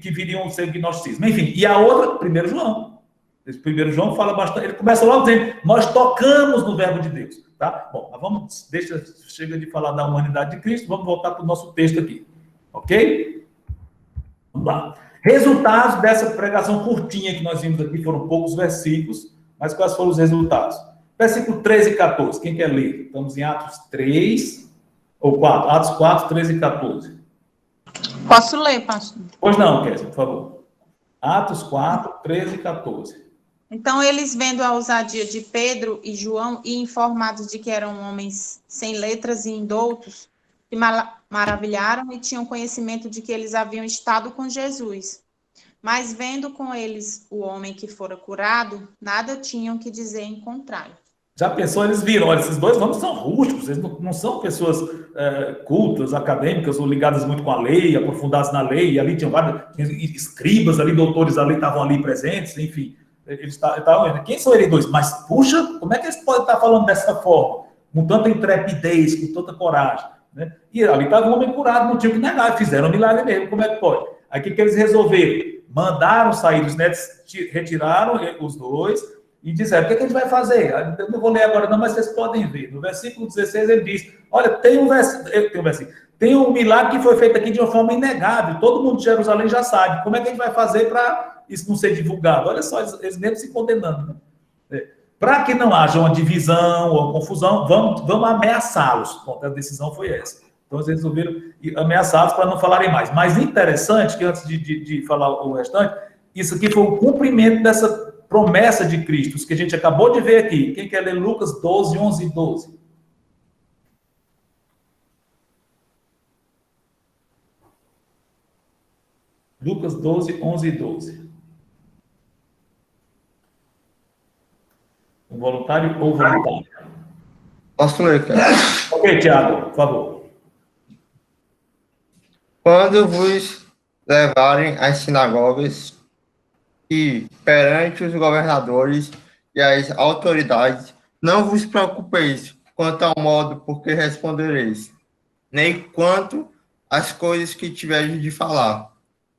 que viriam a ser gnosticismo. Enfim, e a outra, 1 João. Esse 1 João fala bastante, ele começa logo dizendo, nós tocamos no verbo de Deus, tá? Bom, mas chega de falar da humanidade de Cristo, vamos voltar para o nosso texto aqui, ok? Vamos lá. Resultados dessa pregação curtinha que nós vimos aqui, foram poucos versículos, mas quais foram os resultados? Versículo 13 e 14, quem quer ler? Estamos em Atos 3, ou 4, Atos 4, 13 e 14. Posso ler, pastor? Pois não, Kézia, por favor. Atos 4, 13 e 14. Então, eles vendo a ousadia de Pedro e João e informados de que eram homens sem letras e indoutos, se maravilharam e tinham conhecimento de que eles haviam estado com Jesus. Mas vendo com eles o homem que fora curado, nada tinham que dizer em contrário. Já pensou, eles viram, olha, esses 2 homens são rústicos, eles não são pessoas cultas, acadêmicas, ou ligadas muito com a lei, aprofundadas na lei, e ali tinham vários escribas ali, doutores ali, estavam ali presentes, enfim. Eles estavam vendo, quem são eles 2? Mas, puxa, como é que eles podem estar falando dessa forma? Com tanta intrepidez, com tanta coragem, né? E ali estava um homem curado, não tinha o que negar, fizeram um milagre mesmo, como é que pode? Aí o que eles resolveram? Mandaram sair os netos, retiraram os 2 e disseram, o que a gente vai fazer? Eu não vou ler agora não, mas vocês podem ver. No versículo 16 ele diz, olha, tem um milagre que foi feito aqui de uma forma inegável, todo mundo de Jerusalém já sabe, como é que a gente vai fazer para isso não ser divulgado? Olha só, eles mesmo se condenando, né? Para que não haja uma divisão ou uma confusão, vamos ameaçá-los. Bom, a decisão foi essa. Então, eles resolveram ameaçá-los para não falarem mais. Mas interessante que, antes de falar o restante, isso aqui foi o cumprimento dessa promessa de Cristo, que a gente acabou de ver aqui. Quem quer ler Lucas 12, 11 e 12? Lucas 12, 11 e 12. Voluntário ou voluntário? Posso ler, cara? Ok, Tiago, por favor. Quando vos levarem às sinagogas e perante os governadores e as autoridades, não vos preocupeis quanto ao modo por que respondereis, nem quanto às coisas que tiverdes de falar,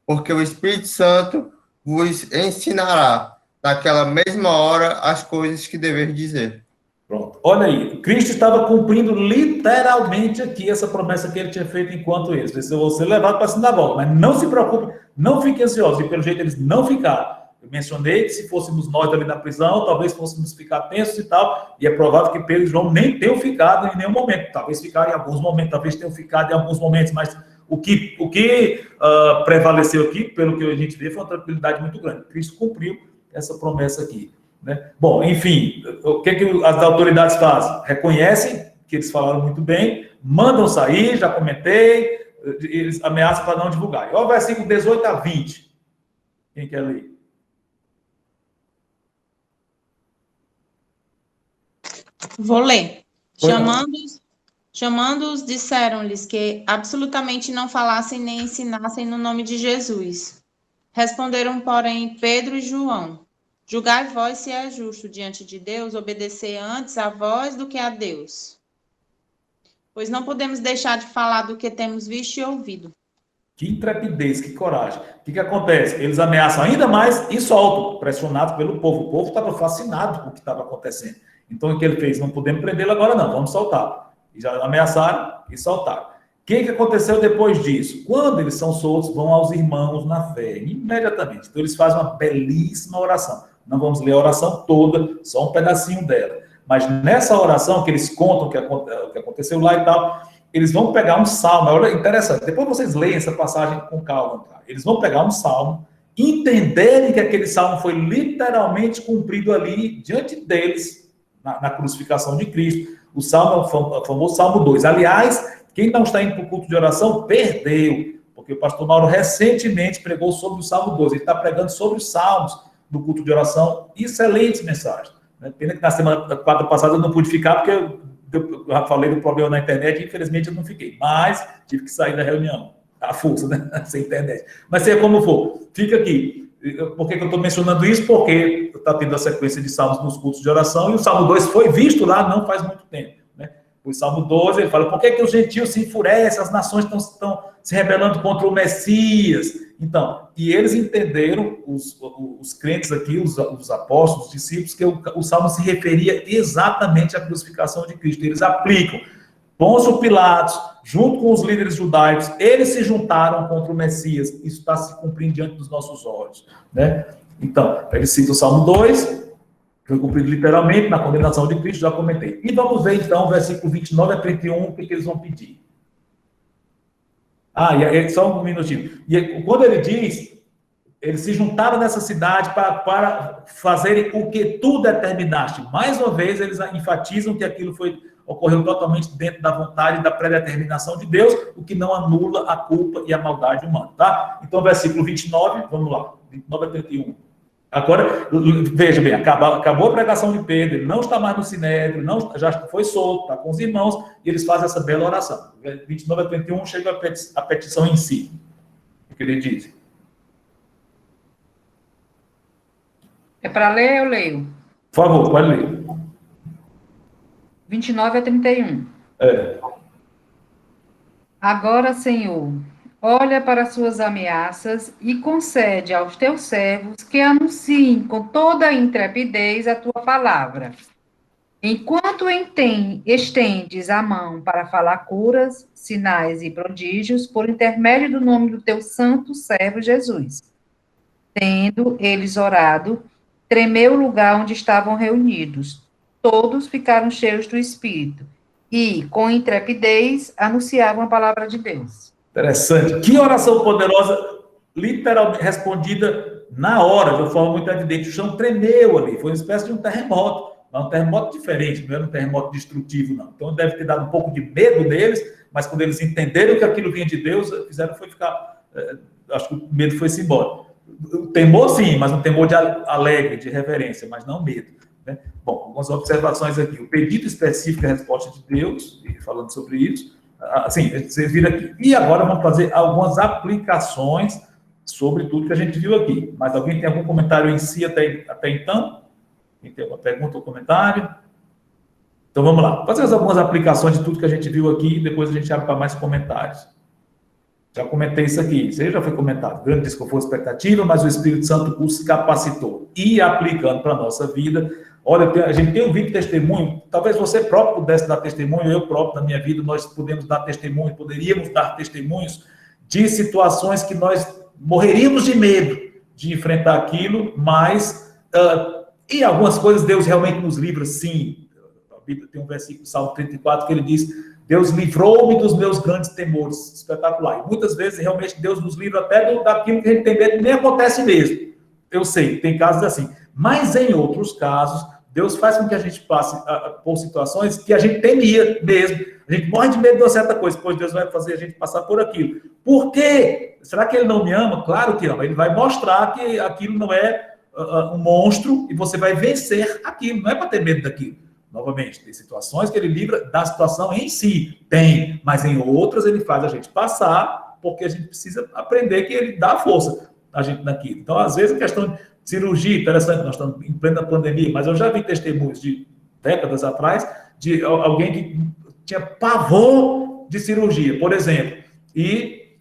porque o Espírito Santo vos ensinará naquela mesma hora as coisas que deveis dizer. Pronto. Olha aí, Cristo estava cumprindo literalmente aqui essa promessa que ele tinha feito enquanto eles. Vocês vão ser levados para a sinagoga, mas não se preocupe, não fiquem ansiosos, e pelo jeito eles não ficaram. Eu mencionei que se fôssemos nós ali na prisão, talvez fôssemos ficar tensos e tal, e é provável que Pedro e João nem tenham ficado em nenhum momento. Talvez ficaram em alguns momentos, talvez tenham ficado em alguns momentos, mas o que prevaleceu aqui, pelo que a gente vê, foi uma tranquilidade muito grande. Cristo cumpriu essa promessa aqui, né? Bom, enfim, o que as autoridades fazem? Reconhecem que eles falaram muito bem, mandam sair, já comentei, eles ameaçam para não divulgar. Olha o versículo 18 a 20. Quem quer ler? Vou ler. Chamando-os, disseram-lhes que absolutamente não falassem nem ensinassem no nome de Jesus. Responderam, porém, Pedro e João: julgai vós se é justo diante de Deus obedecer antes a vós do que a Deus. Pois não podemos deixar de falar do que temos visto e ouvido. Que intrepidez, que coragem. O que acontece? Eles ameaçam ainda mais e soltam, pressionados pelo povo. O povo estava fascinado com o que estava acontecendo. Então, o que ele fez? Não podemos prendê-lo agora, não. Vamos soltar. E já ameaçaram e soltaram. O que aconteceu depois disso? Quando eles são soltos, vão aos irmãos na fé. Imediatamente. Então, eles fazem uma belíssima oração. Não vamos ler a oração toda, só um pedacinho dela. Mas nessa oração, que eles contam o que aconteceu lá e tal, eles vão pegar um salmo, olha, interessante, depois vocês leem essa passagem com calma, tá? Eles vão pegar um salmo, entenderem que aquele salmo foi literalmente cumprido ali, diante deles, na crucificação de Cristo. O salmo é o famoso Salmo 2. Aliás, quem não está indo para o culto de oração, perdeu, porque o pastor Mauro recentemente pregou sobre o Salmo 2, ele está pregando sobre os salmos do culto de oração, excelentes mensagens. Pena que na semana passada eu não pude ficar, porque eu já falei do problema na internet e infelizmente eu não fiquei, mas tive que sair da reunião, à força, né? Sem internet. Mas seja como for, fica aqui. Por que eu estou mencionando isso? Porque está tendo a sequência de salmos nos cultos de oração, e o Salmo 2 foi visto lá não faz muito tempo, né? O Salmo 12, ele fala, por que os gentios se enfurecem, as nações estão se rebelando contra o Messias? Então, e eles entenderam, os crentes aqui, os apóstolos, os discípulos, que o Salmo se referia exatamente à crucificação de Cristo. Eles aplicam. Pôncio Pilatos, junto com os líderes judaicos, eles se juntaram contra o Messias. Isso está se cumprindo diante dos nossos olhos, né? Então, eles citam o Salmo 2, foi cumprido literalmente na condenação de Cristo, já comentei. E vamos ver, então, versículo 29 a 31, o que eles vão pedir. Só um minutinho. E quando ele diz, eles se juntaram nessa cidade para fazerem o que tu determinaste. Mais uma vez, eles enfatizam que aquilo ocorreu totalmente dentro da vontade e da predeterminação de Deus, o que não anula a culpa e a maldade humana, tá? Então, versículo 29, vamos lá, 29 a 31. Agora, veja bem, acabou a pregação de Pedro, ele não está mais no Sinédrio, já foi solto, está com os irmãos, e eles fazem essa bela oração. 29 a 31 chega a petição em si. O que ele diz? É para ler, eu leio. Por favor, pode ler. 29 a 31. Agora, Senhor, olha para as suas ameaças e concede aos teus servos que anunciem com toda a intrepidez a tua palavra. Enquanto estendes a mão para falar curas, sinais e prodígios, por intermédio do nome do teu santo servo Jesus. Tendo eles orado, tremeu o lugar onde estavam reunidos. Todos ficaram cheios do Espírito e, com intrepidez, anunciavam a palavra de Deus. Interessante. Que oração poderosa, literalmente respondida na hora, de uma forma muito evidente. O chão tremeu ali, foi uma espécie de um terremoto, mas um terremoto diferente, não era um terremoto destrutivo, não. Então deve ter dado um pouco de medo neles, mas quando eles entenderam que aquilo vinha de Deus, fizeram foi ficar, acho que o medo foi-se embora. O temor sim, mas um temor de alegre, de reverência, mas não medo. Né? Bom, algumas observações aqui. O pedido específico é a resposta de Deus, e falando sobre isso, assim, vocês viram aqui. E agora vamos fazer algumas aplicações sobre tudo que a gente viu aqui. Mas alguém tem algum comentário em si até então? Quem tem alguma pergunta ou comentário? Então vamos lá. Fazer algumas aplicações de tudo que a gente viu aqui e depois a gente abre para mais comentários. Já comentei isso aqui, isso aí já foi comentado. Grande desconforto, expectativa, mas o Espírito Santo os capacitou. E aplicando para a nossa vida, olha, a gente tem ouvido testemunho, talvez você próprio pudesse dar testemunho, eu próprio, na minha vida, nós poderíamos dar testemunhos de situações que nós morreríamos de medo de enfrentar aquilo, mas em algumas coisas Deus realmente nos livra, sim. A Bíblia tem um versículo, Salmo 34, que ele diz: Deus livrou-me dos meus grandes temores. Espetacular. E muitas vezes, realmente, Deus nos livra até daquilo que a gente tem medo, nem acontece mesmo. Eu sei, tem casos assim. Mas, em outros casos, Deus faz com que a gente passe por situações que a gente temia mesmo. A gente morre de medo de uma certa coisa, pois Deus vai fazer a gente passar por aquilo. Por quê? Será que Ele não me ama? Claro que ama. Ele vai mostrar que aquilo não é um monstro e você vai vencer aquilo. Não é para ter medo daquilo. Novamente, tem situações que ele livra da situação em si. Tem, mas em outras ele faz a gente passar, porque a gente precisa aprender que ele dá força a gente naquilo. Então, às vezes, a questão de cirurgia, interessante, nós estamos em plena pandemia, mas eu já vi testemunhos de décadas atrás, de alguém que tinha pavor de cirurgia, por exemplo, e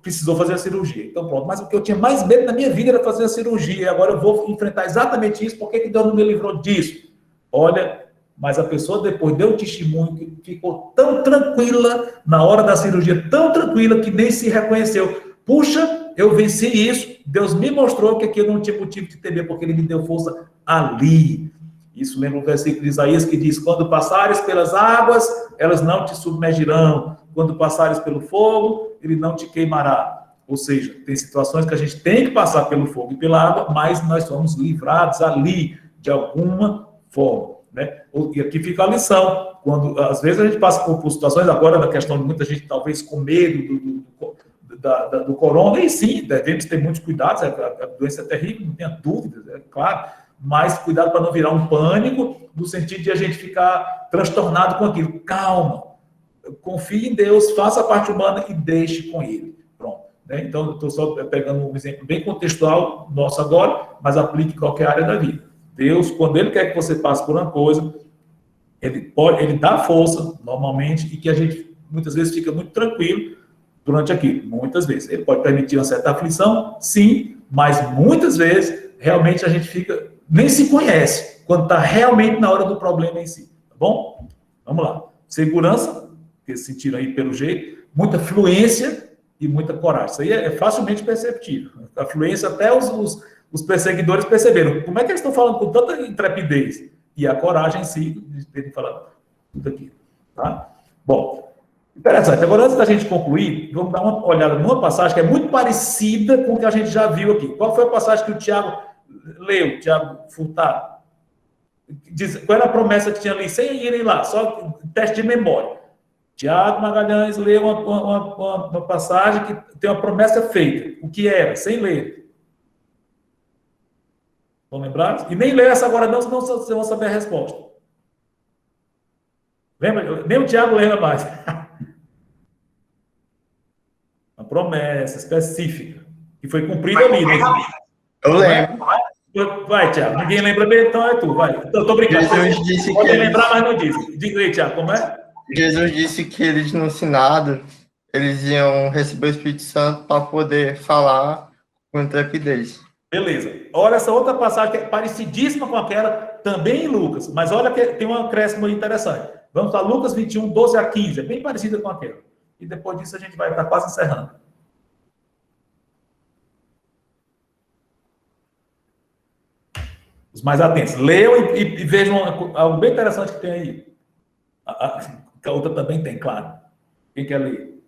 precisou fazer a cirurgia. Então, pronto, mas o que eu tinha mais medo na minha vida era fazer a cirurgia, agora eu vou enfrentar exatamente isso, por que Deus não me livrou disso? Olha, mas a pessoa depois deu testemunho que ficou tão tranquila na hora da cirurgia, tão tranquila que nem se reconheceu. Puxa, eu venci isso, Deus me mostrou que aqui eu não tinha motivo de temer, porque Ele me deu força ali. Isso lembra o versículo de Isaías que diz: quando passares pelas águas, elas não te submergirão. Quando passares pelo fogo, ele não te queimará. Ou seja, tem situações que a gente tem que passar pelo fogo e pela água, mas nós somos livrados ali, de alguma forma, né? E aqui fica a lição. Quando, às vezes, a gente passa por situações, agora, da questão de muita gente, talvez, com medo do corona, e sim, devemos ter muitos cuidados, a doença é terrível, não tenha dúvidas, é claro, mas cuidado para não virar um pânico, no sentido de a gente ficar transtornado com aquilo. Calma, confie em Deus, faça a parte humana e deixe com Ele. Pronto. Né? Então, eu estou só pegando um exemplo bem contextual nosso agora, mas aplique em qualquer área da vida. Deus, quando Ele quer que você passe por uma coisa, Ele dá força, normalmente, e que a gente, muitas vezes, fica muito tranquilo durante aquilo. Muitas vezes. Ele pode permitir uma certa aflição, sim, mas muitas vezes, realmente, a gente fica, nem se conhece, quando está realmente na hora do problema em si. Tá bom? Vamos lá. Segurança, que sentiram aí pelo jeito, muita fluência e muita coragem. Isso aí é facilmente perceptível. A fluência, até os perseguidores perceberam. Como é que eles estão falando com tanta intrepidez? E a coragem em si, de terem falado tudo aqui. Tá? Bom, interessante. Agora, antes da gente concluir, vamos dar uma olhada numa passagem que é muito parecida com o que a gente já viu aqui. Qual foi a passagem que o Tiago leu, Tiago Furtado? Qual era a promessa que tinha ali? Sem irem lá, só teste de memória. Tiago Magalhães leu uma passagem que tem uma promessa feita. O que era? Sem ler. Vão lembrar? E nem ler essa agora não, senão vocês vão saber a resposta. Lembra? Nem o Tiago lembra mais. Uma promessa específica, que foi cumprida ali. Né? Eu lembro. Vai, Tiago. Ninguém lembra bem, então é tu. Vai. Estou brincando. Jesus disse pode que lembrar, mas não disse. Diga aí, Tiago, como é? Jesus disse que eles no Sinado, eles iam receber o Espírito Santo para poder falar com intrepidez. Beleza. Olha essa outra passagem que é parecidíssima com aquela, também em Lucas, mas olha que tem um acréscimo interessante. Vamos para Lucas 21, 12 a 15, é bem parecida com aquela. E depois disso a gente vai estar quase encerrando. Os mais atentos. Leiam e vejam algo bem interessante que tem aí. A outra também tem, claro. Quem quer ler?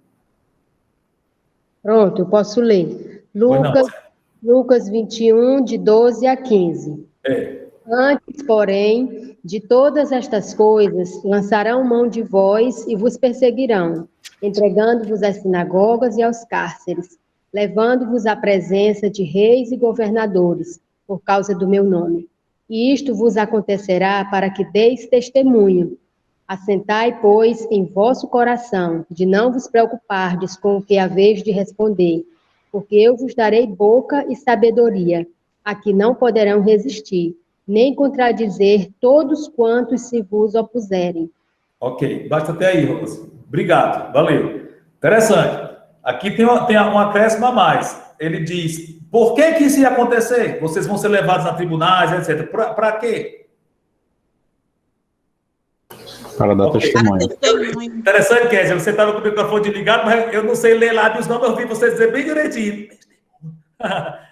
Pronto, eu posso ler. Lucas 21, de 12 a 15. Antes, porém, de todas estas coisas, lançarão mão de vós e vos perseguirão, entregando-vos às sinagogas e aos cárceres, levando-vos à presença de reis e governadores, por causa do meu nome. E isto vos acontecerá para que deis testemunho. Assentai, pois, em vosso coração, de não vos preocupardes com o que haveis de responder, porque eu vos darei boca e sabedoria, a que não poderão resistir, nem contradizer todos quantos se vos opuserem. Ok, basta até aí, Rosa. Obrigado, valeu. Interessante. Aqui tem um acréscimo a mais. Ele diz, por que isso ia acontecer? Vocês vão ser levados a tribunais, etc. Para quê? Para dar testemunho. Interessante, Kézia, você estava com o microfone ligado, mas eu não sei ler lá dos nomes, eu ouvi você dizer bem direitinho.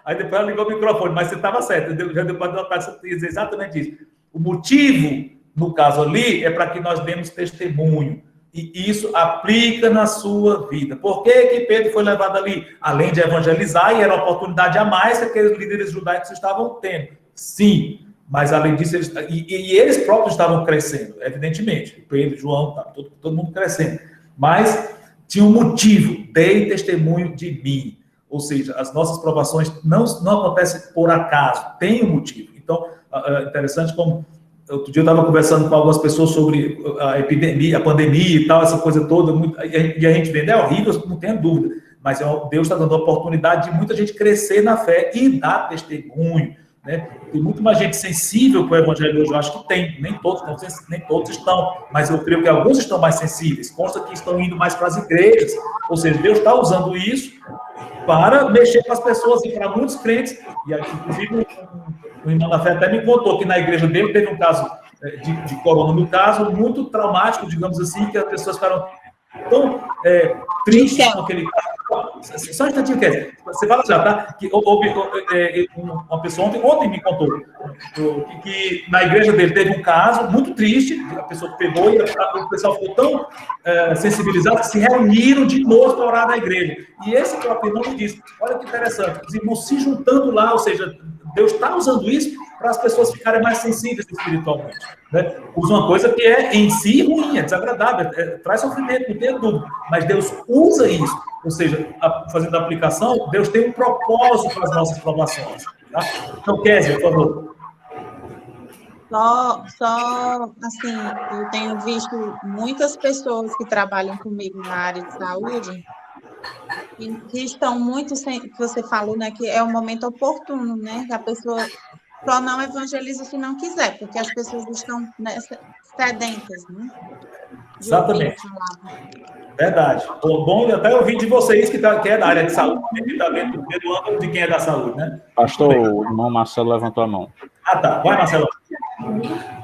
Aí depois ela ligou o microfone, mas você estava certo, já deu para notar, você dizer exatamente isso. O motivo, no caso ali, é para que nós demos testemunho. E isso aplica na sua vida. Por que Pedro foi levado ali? Além de evangelizar, e era uma oportunidade a mais que aqueles líderes judaicos estavam tendo. Sim. Mas, além disso, eles próprios estavam crescendo, evidentemente. Pedro, João, todo mundo crescendo. Mas tinha um motivo, dei testemunho de mim. Ou seja, as nossas provações não acontecem por acaso, tem um motivo. Então, é interessante como... Outro dia eu estava conversando com algumas pessoas sobre a epidemia, a pandemia e tal, essa coisa toda, e a gente vê, é horrível, não tenho dúvida, mas Deus está dando a oportunidade de muita gente crescer na fé e dar testemunho. Né? Tem muito mais gente sensível para o evangelho hoje, eu acho que tem, nem todos estão, mas eu creio que alguns estão mais sensíveis, consta que estão indo mais para as igrejas, ou seja, Deus está usando isso para mexer com as pessoas e para muitos crentes, e inclusive o irmão da fé até me contou que na igreja dele teve um caso de corona, no caso, muito traumático, digamos assim, que as pessoas ficaram tão tristes com aquele caso, Só um instantinho, Kézia. Você fala já, tá? Que houve uma pessoa ontem me contou que na igreja dele teve um caso muito triste, a pessoa que pegou e o pessoal ficou tão sensibilizado que se reuniram de novo para orar na igreja. E esse próprio irmão me disse, olha que interessante, os irmãos se juntando lá, ou seja, Deus está usando isso para as pessoas ficarem mais sensíveis espiritualmente. Né? Usa uma coisa que é em si ruim, é desagradável, traz sofrimento, não tem dúvida, mas Deus usa isso, ou seja, fazendo a aplicação, Deus tem um propósito para as nossas provações. Tá? Então, Kézia, por favor. Só, assim, eu tenho visto muitas pessoas que trabalham comigo na área de saúde e que estão muito, que você falou, né, que é o momento oportuno, né, que a pessoa só não evangeliza se não quiser, porque as pessoas estão sedentas, né? Exatamente. Verdade. Bom, até ouvi de vocês que é da área de saúde, pelo ângulo de quem é da saúde, né? Pastor, o irmão Marcelo levantou a mão. Ah, tá. Vai, Marcelo.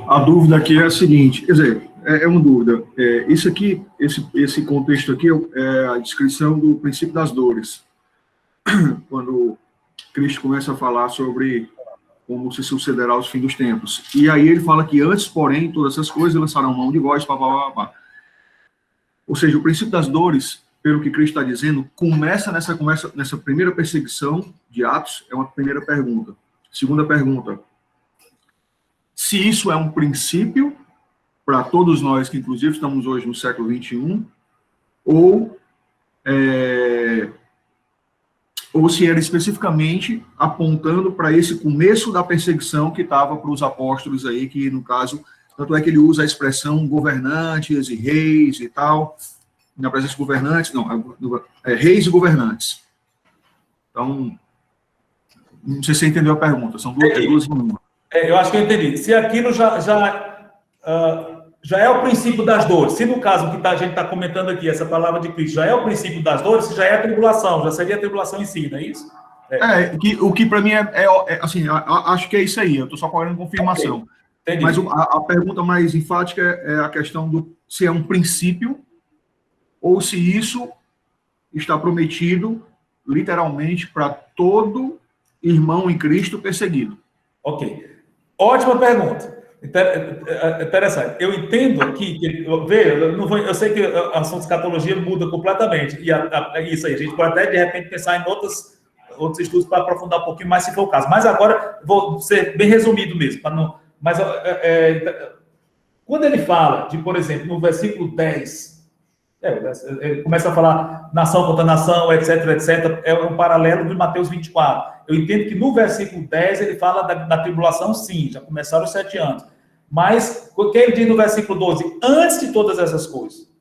A dúvida aqui é a seguinte, quer dizer, é uma dúvida. Isso aqui, esse contexto aqui é a descrição do princípio das dores. Quando Cristo começa a falar sobre como se sucederá os fins dos tempos. E aí ele fala que antes, porém, todas essas coisas lançarão mão de vós, pá. Ou seja, o princípio das dores, pelo que Cristo está dizendo, começa nessa primeira perseguição de Atos, é uma primeira pergunta. Segunda pergunta, se isso é um princípio para todos nós que, inclusive, estamos hoje no século XXI, ou se era especificamente apontando para esse começo da perseguição que estava para os apóstolos aí, que, no caso, tanto é que ele usa a expressão governantes e reis e tal, na presença de governantes, reis e governantes. Então, não sei se você entendeu a pergunta, são duas em uma. Eu acho que eu entendi. Se aquilo já é o princípio das dores, se no caso que a gente está comentando aqui, essa palavra de Cristo, já é o princípio das dores, se já é a tribulação, já seria a tribulação em si, não é isso? O que para mim assim, acho que é isso aí, eu estou só correndo confirmação. Okay. Mas a pergunta mais enfática é a questão do se é um princípio ou se isso está prometido literalmente para todo irmão em Cristo perseguido. Ok. Ótima pergunta. Interessante. Eu entendo aqui, eu sei que a ação de escatologia muda completamente, e isso aí, a gente pode até, de repente, pensar em outros estudos para aprofundar um pouquinho mais, se for o caso. Mas agora, vou ser bem resumido mesmo. Quando ele fala de, por exemplo, no versículo 10, ele começa a falar nação contra nação, etc, é um paralelo de Mateus 24. Eu entendo que no versículo 10 ele fala da tribulação, sim, já começaram os 7 anos. Mas, o que ele diz no versículo 12? Antes de todas essas coisas.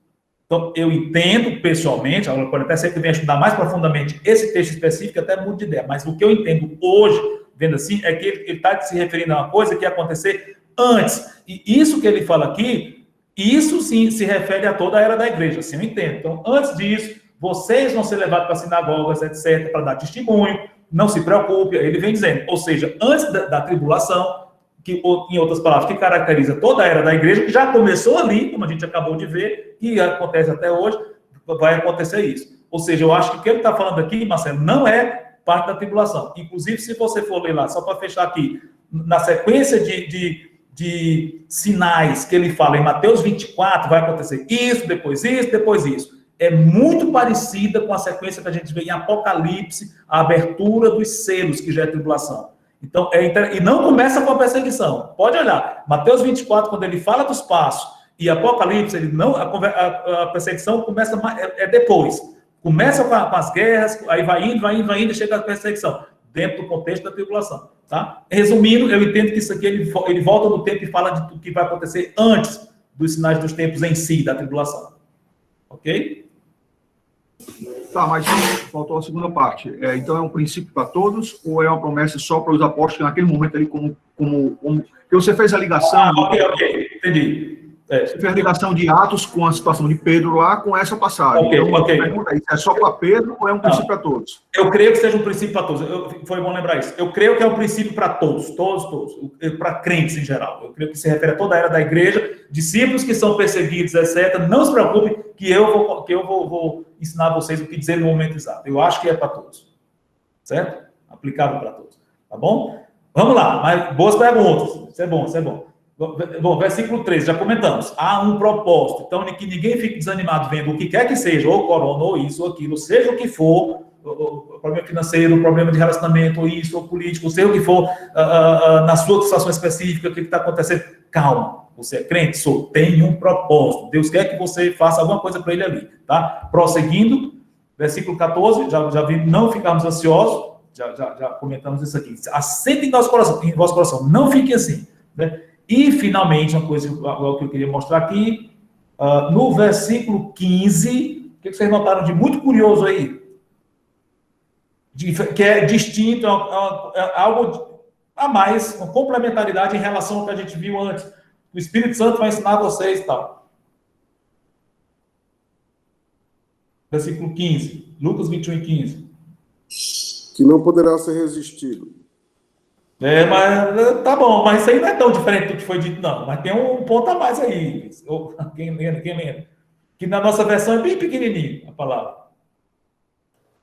Então, eu entendo, pessoalmente, agora pode até ser que venha estudar mais profundamente esse texto específico, até mudo de ideia, mas o que eu entendo hoje, vendo assim, é que ele está se referindo a uma coisa que ia acontecer antes. E isso que ele fala aqui, isso sim se refere a toda a era da igreja, assim eu entendo. Então, antes disso, vocês vão ser levados para sinagogas, etc., para dar testemunho, não se preocupe, ele vem dizendo, ou seja, antes da tribulação, que, em outras palavras, que caracteriza toda a era da igreja, que já começou ali, como a gente acabou de ver, e acontece até hoje, vai acontecer isso. Ou seja, eu acho que o que ele está falando aqui, Marcelo, não é parte da tribulação. Inclusive, se você for ler lá, só para fechar aqui, na sequência de sinais que ele fala em Mateus 24, vai acontecer isso, depois isso. É muito parecida com a sequência que a gente vê em Apocalipse, a abertura dos selos, que já é tribulação. Então, e não começa com a perseguição. Pode olhar, Mateus 24, quando ele fala dos passos, e Apocalipse, a perseguição começa depois. Começa com as guerras, aí vai indo, e chega a perseguição, dentro do contexto da tribulação. Tá? Resumindo, eu entendo que isso aqui, ele volta no tempo e fala de tudo que vai acontecer antes dos sinais dos tempos em si, da tribulação. Ok? Tá, mas faltou a segunda parte. Então é um princípio para todos ou é uma promessa só para os apóstolos naquele momento ali como que você fez a ligação? Ok, entendi. Você fez a ligação de Atos com a situação de Pedro lá, com essa passagem. Ok, então, ok. Pergunta, isso é só para Pedro ou é um princípio para todos? Eu creio que seja um princípio para todos. Foi bom lembrar isso. Eu creio que é um princípio para todos. Para crentes em geral. Eu creio que se refere a toda a era da igreja, discípulos que são perseguidos, etc. Não se preocupe que eu vou ensinar vocês o que dizer no momento exato. Eu acho que é para todos. Certo? Aplicável para todos. Tá bom? Vamos lá. Mas boas perguntas. Isso é bom, isso é bom. Bom, versículo 13, já comentamos. Há um propósito. Então, que ninguém fique desanimado vendo o que quer que seja, ou corona, ou isso, ou aquilo, seja o que for, o problema financeiro, o problema de relacionamento, ou isso, ou político, seja o que for, na sua situação específica, o que está acontecendo. Calma. Você é crente? Tem um propósito. Deus quer que você faça alguma coisa para ele ali. Tá? Prosseguindo, versículo 14, já vi, não ficarmos ansiosos, já comentamos isso aqui. Assente em vosso coração, não fique assim, né? E, finalmente, uma coisa que eu queria mostrar aqui, no versículo 15, o que vocês notaram de muito curioso aí? Que é distinto, é algo a mais, uma complementaridade em relação ao que a gente viu antes. O Espírito Santo vai ensinar vocês e tal. Versículo 15, Lucas 21 e 15. Que não poderá ser resistido. Mas tá bom, mas isso aí não é tão diferente do que foi dito, não. Mas tem um ponto a mais aí. Quem lembra? Que na nossa versão é bem pequenininho a palavra.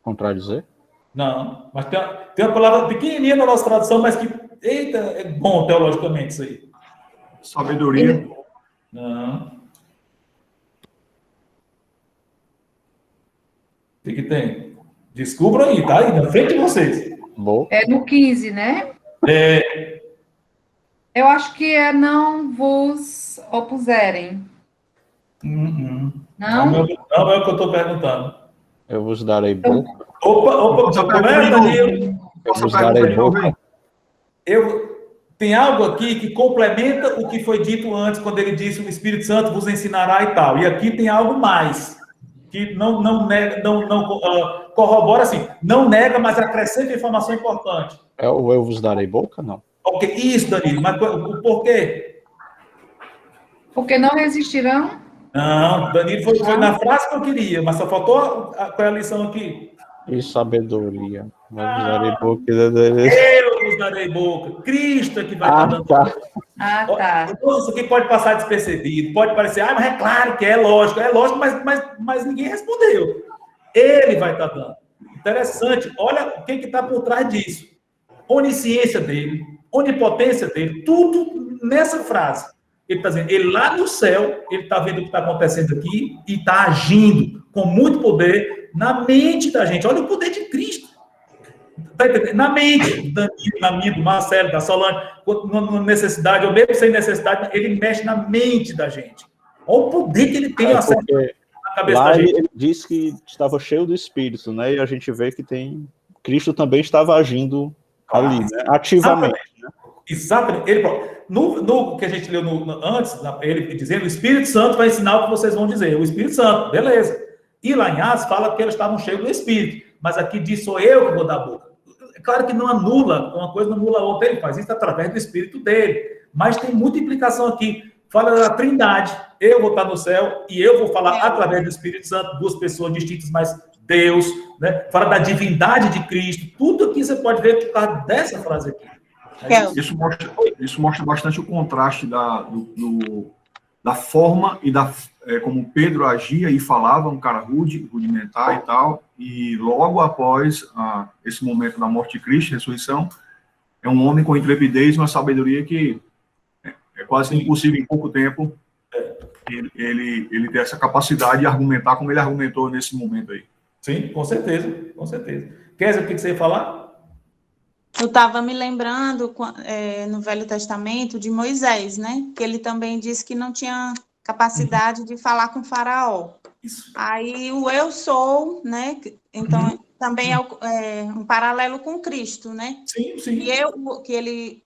Contradizer? Não, mas tem uma palavra pequenininha na nossa tradução, mas que, eita, é bom teologicamente isso aí. Sabedoria. Não. O que tem? Descubram aí, tá aí, na frente de vocês. Bom. É no 15, né? Eu acho que é não vos opuserem. Não? Não é o que eu estou perguntando. Eu vos darei boca. Opa, Danilo. Eu vos darei boca. Tem algo aqui que complementa o que foi dito antes, quando ele disse o Espírito Santo vos ensinará e tal. E aqui tem algo mais, que não nega, corrobora assim, não nega, mas acrescenta informação importante. É o eu vos darei boca, não? Ok, isso, Danilo, mas por quê? Porque não resistirão? Não, Danilo foi na frase que eu queria, mas só faltou qual é a lição aqui? E sabedoria. Eu vos darei boca. Eu vos darei boca. Cristo é que vai estar dando. Tá. Tá. Então, isso aqui pode passar despercebido, pode parecer, mas é claro que é lógico, mas ninguém respondeu. Ele vai estar dando. Interessante, olha o que está por trás disso. Onisciência dele, onipotência dele, tudo nessa frase. Ele está dizendo, ele lá no céu, ele está vendo o que está acontecendo aqui e está agindo com muito poder na mente da gente. Olha o poder de Cristo. Tá entendendo? Na mente, na minha, do Marcelo, da Solange, na necessidade, ou mesmo sem necessidade, ele mexe na mente da gente. Olha o poder que ele tem na cabeça lá da gente. Ele disse que estava cheio do Espírito, né? E a gente vê que Cristo também estava agindo ali, né? Ativamente. Exatamente. Ele, no que a gente leu antes, ele dizendo, o Espírito Santo vai ensinar o que vocês vão dizer. O Espírito Santo, beleza. E lá em Atos fala que eles estavam cheios do Espírito. Mas aqui diz, sou eu que vou dar a boca. É claro que não anula, uma coisa não anula a outra. Ele faz isso através do Espírito dele. Mas tem muita implicação aqui. Fala da Trindade. Eu vou estar no céu e eu vou falar através do Espírito Santo, duas pessoas distintas, mas Deus, né? Fala da divindade de Cristo. Tudo aqui você pode ver por causa dessa frase aqui. Isso mostra bastante o contraste da forma e como Pedro agia e falava, um cara rudimentar e tal, e logo após esse momento da morte de Cristo, ressurreição, é um homem com intrepidez e uma sabedoria que é quase impossível em pouco tempo ele ter essa capacidade de argumentar como ele argumentou nesse momento aí. Sim, com certeza, com certeza. Kézia, o que você ia falar? Eu estava me lembrando, no Velho Testamento, de Moisés, né? Que ele também disse que não tinha capacidade de falar com Faraó. Isso. Aí o eu sou, né? Então, também é um paralelo com Cristo, né? Sim, sim. E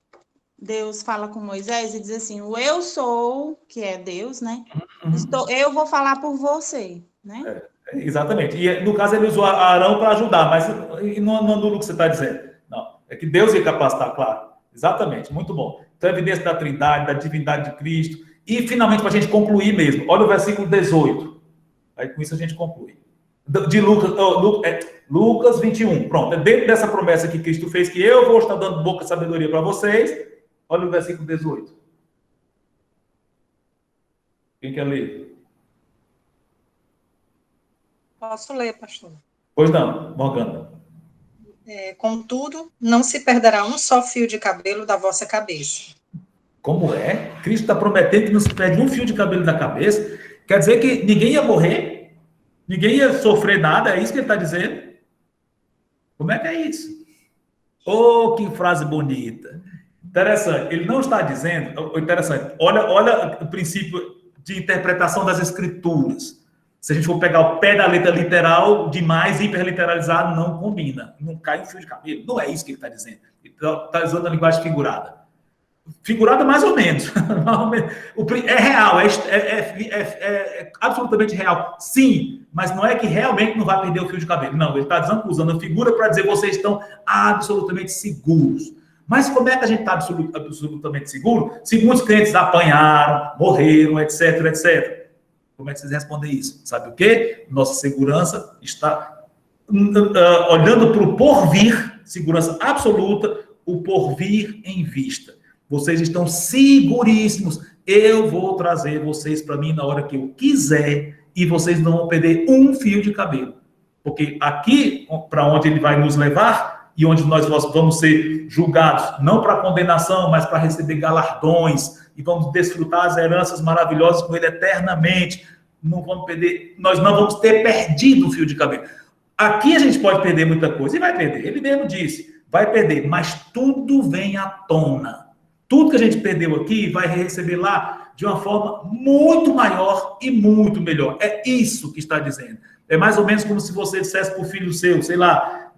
Deus fala com Moisés e diz assim, o eu sou, que é Deus, né? Eu vou falar por você, né? Exatamente. E, no caso, ele usou Arão para ajudar, mas não anula o que você está dizendo. Não. É que Deus ia capacitar, claro. Exatamente. Muito bom. Então, a evidência da Trindade, da divindade de Cristo. E, finalmente, para a gente concluir mesmo, olha o versículo 18. Aí, com isso, a gente conclui. De Lucas 21. Pronto, dentro dessa promessa que Cristo fez, que eu vou estar dando boca de sabedoria para vocês, olha o versículo 18. Quem quer ler? Posso ler, pastor? Pois não, Morgana. Contudo, não se perderá um só fio de cabelo da vossa cabeça. Como é? Cristo está prometendo que não se perde um fio de cabelo da cabeça. Quer dizer que ninguém ia morrer? Ninguém ia sofrer nada? É isso que ele está dizendo? Como é que é isso? Oh, que frase bonita. Interessante. Ele não está dizendo... Interessante. Olha o princípio de interpretação das escrituras. Se a gente for pegar o pé da letra literal, demais, hiperliteralizado, não combina. Não cai um fio de cabelo. Não é isso que ele está dizendo. Ele está usando a linguagem figurada. Figurada mais ou menos. É real, é absolutamente real. Sim, mas não é que realmente não vai perder o fio de cabelo. Não, ele está usando a figura para dizer que vocês estão absolutamente seguros. Mas como é que a gente está absolutamente seguro? Se muitos crentes apanharam, morreram, etc, etc. Como é que vocês respondem isso? Sabe o quê? Nossa segurança está olhando para o porvir, segurança absoluta, o porvir em vista. Vocês estão seguríssimos. Eu vou trazer vocês para mim na hora que eu quiser e vocês não vão perder um fio de cabelo. Porque aqui, para onde ele vai nos levar e onde nós vamos ser julgados, não para condenação, mas para receber galardões e vamos desfrutar as heranças maravilhosas com ele eternamente. Não vamos perder, nós não vamos ter perdido um fio de cabelo. Aqui a gente pode perder muita coisa, e vai perder, ele mesmo disse, vai perder, mas tudo vem à tona. Tudo que a gente perdeu aqui vai receber lá de uma forma muito maior e muito melhor. É isso que está dizendo. É mais ou menos como se você dissesse para o filho seu, sei lá,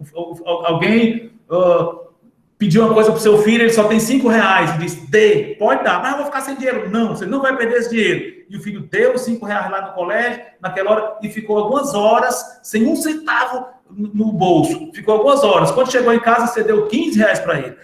alguém pediu uma coisa para o seu filho, ele só tem R$5 e disse, dê, pode dar, mas eu vou ficar sem dinheiro. Não, você não vai perder esse dinheiro. E o filho deu os R$5 lá no colégio, naquela hora, e ficou algumas horas sem um centavo no bolso. Ficou algumas horas. Quando chegou em casa, você deu R$15 para ele.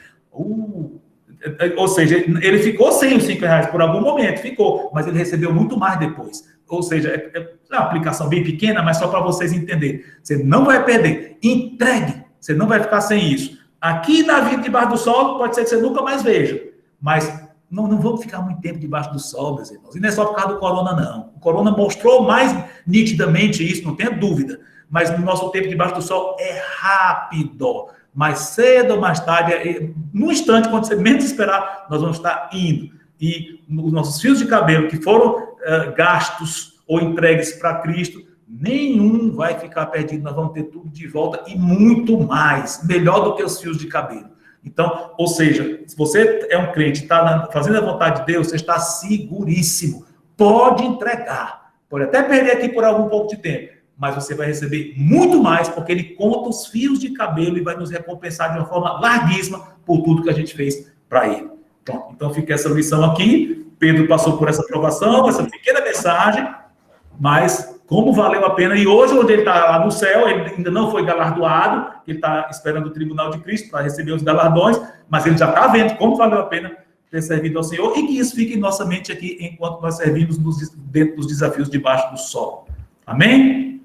Ou seja, ele ficou sem os R$5 por algum momento, ficou, mas ele recebeu muito mais depois. Ou seja, é uma aplicação bem pequena, mas só para vocês entenderem. Você não vai perder. Entregue. Você não vai ficar sem isso. Aqui na vida debaixo do sol, pode ser que você nunca mais veja. Mas não vamos ficar muito tempo debaixo do sol, meus irmãos. E não é só por causa do corona, não. O corona mostrou mais nitidamente isso, não tenha dúvida. Mas no nosso tempo debaixo do sol é rápido. Mais cedo ou mais tarde, no instante, quando você menos esperar, nós vamos estar indo. E os nossos fios de cabelo que foram gastos ou entregues para Cristo, nenhum vai ficar perdido. Nós vamos ter tudo de volta e muito mais, melhor do que os fios de cabelo. Então, ou seja, se você é um crente, está fazendo a vontade de Deus, você está seguríssimo. Pode entregar. Pode até perder aqui por algum pouco de tempo, mas você vai receber muito mais, porque ele conta os fios de cabelo e vai nos recompensar de uma forma larguíssima por tudo que a gente fez para ele. Pronto, então fica essa lição aqui. Pedro passou por essa provação, essa pequena mensagem, mas como valeu a pena. E hoje, onde ele está lá no céu, ele ainda não foi galardoado, ele está esperando o tribunal de Cristo para receber os galardões, mas ele já está vendo como valeu a pena ter servido ao Senhor, e que isso fique em nossa mente aqui, enquanto nós servimos dentro dos desafios debaixo do sol. Amém?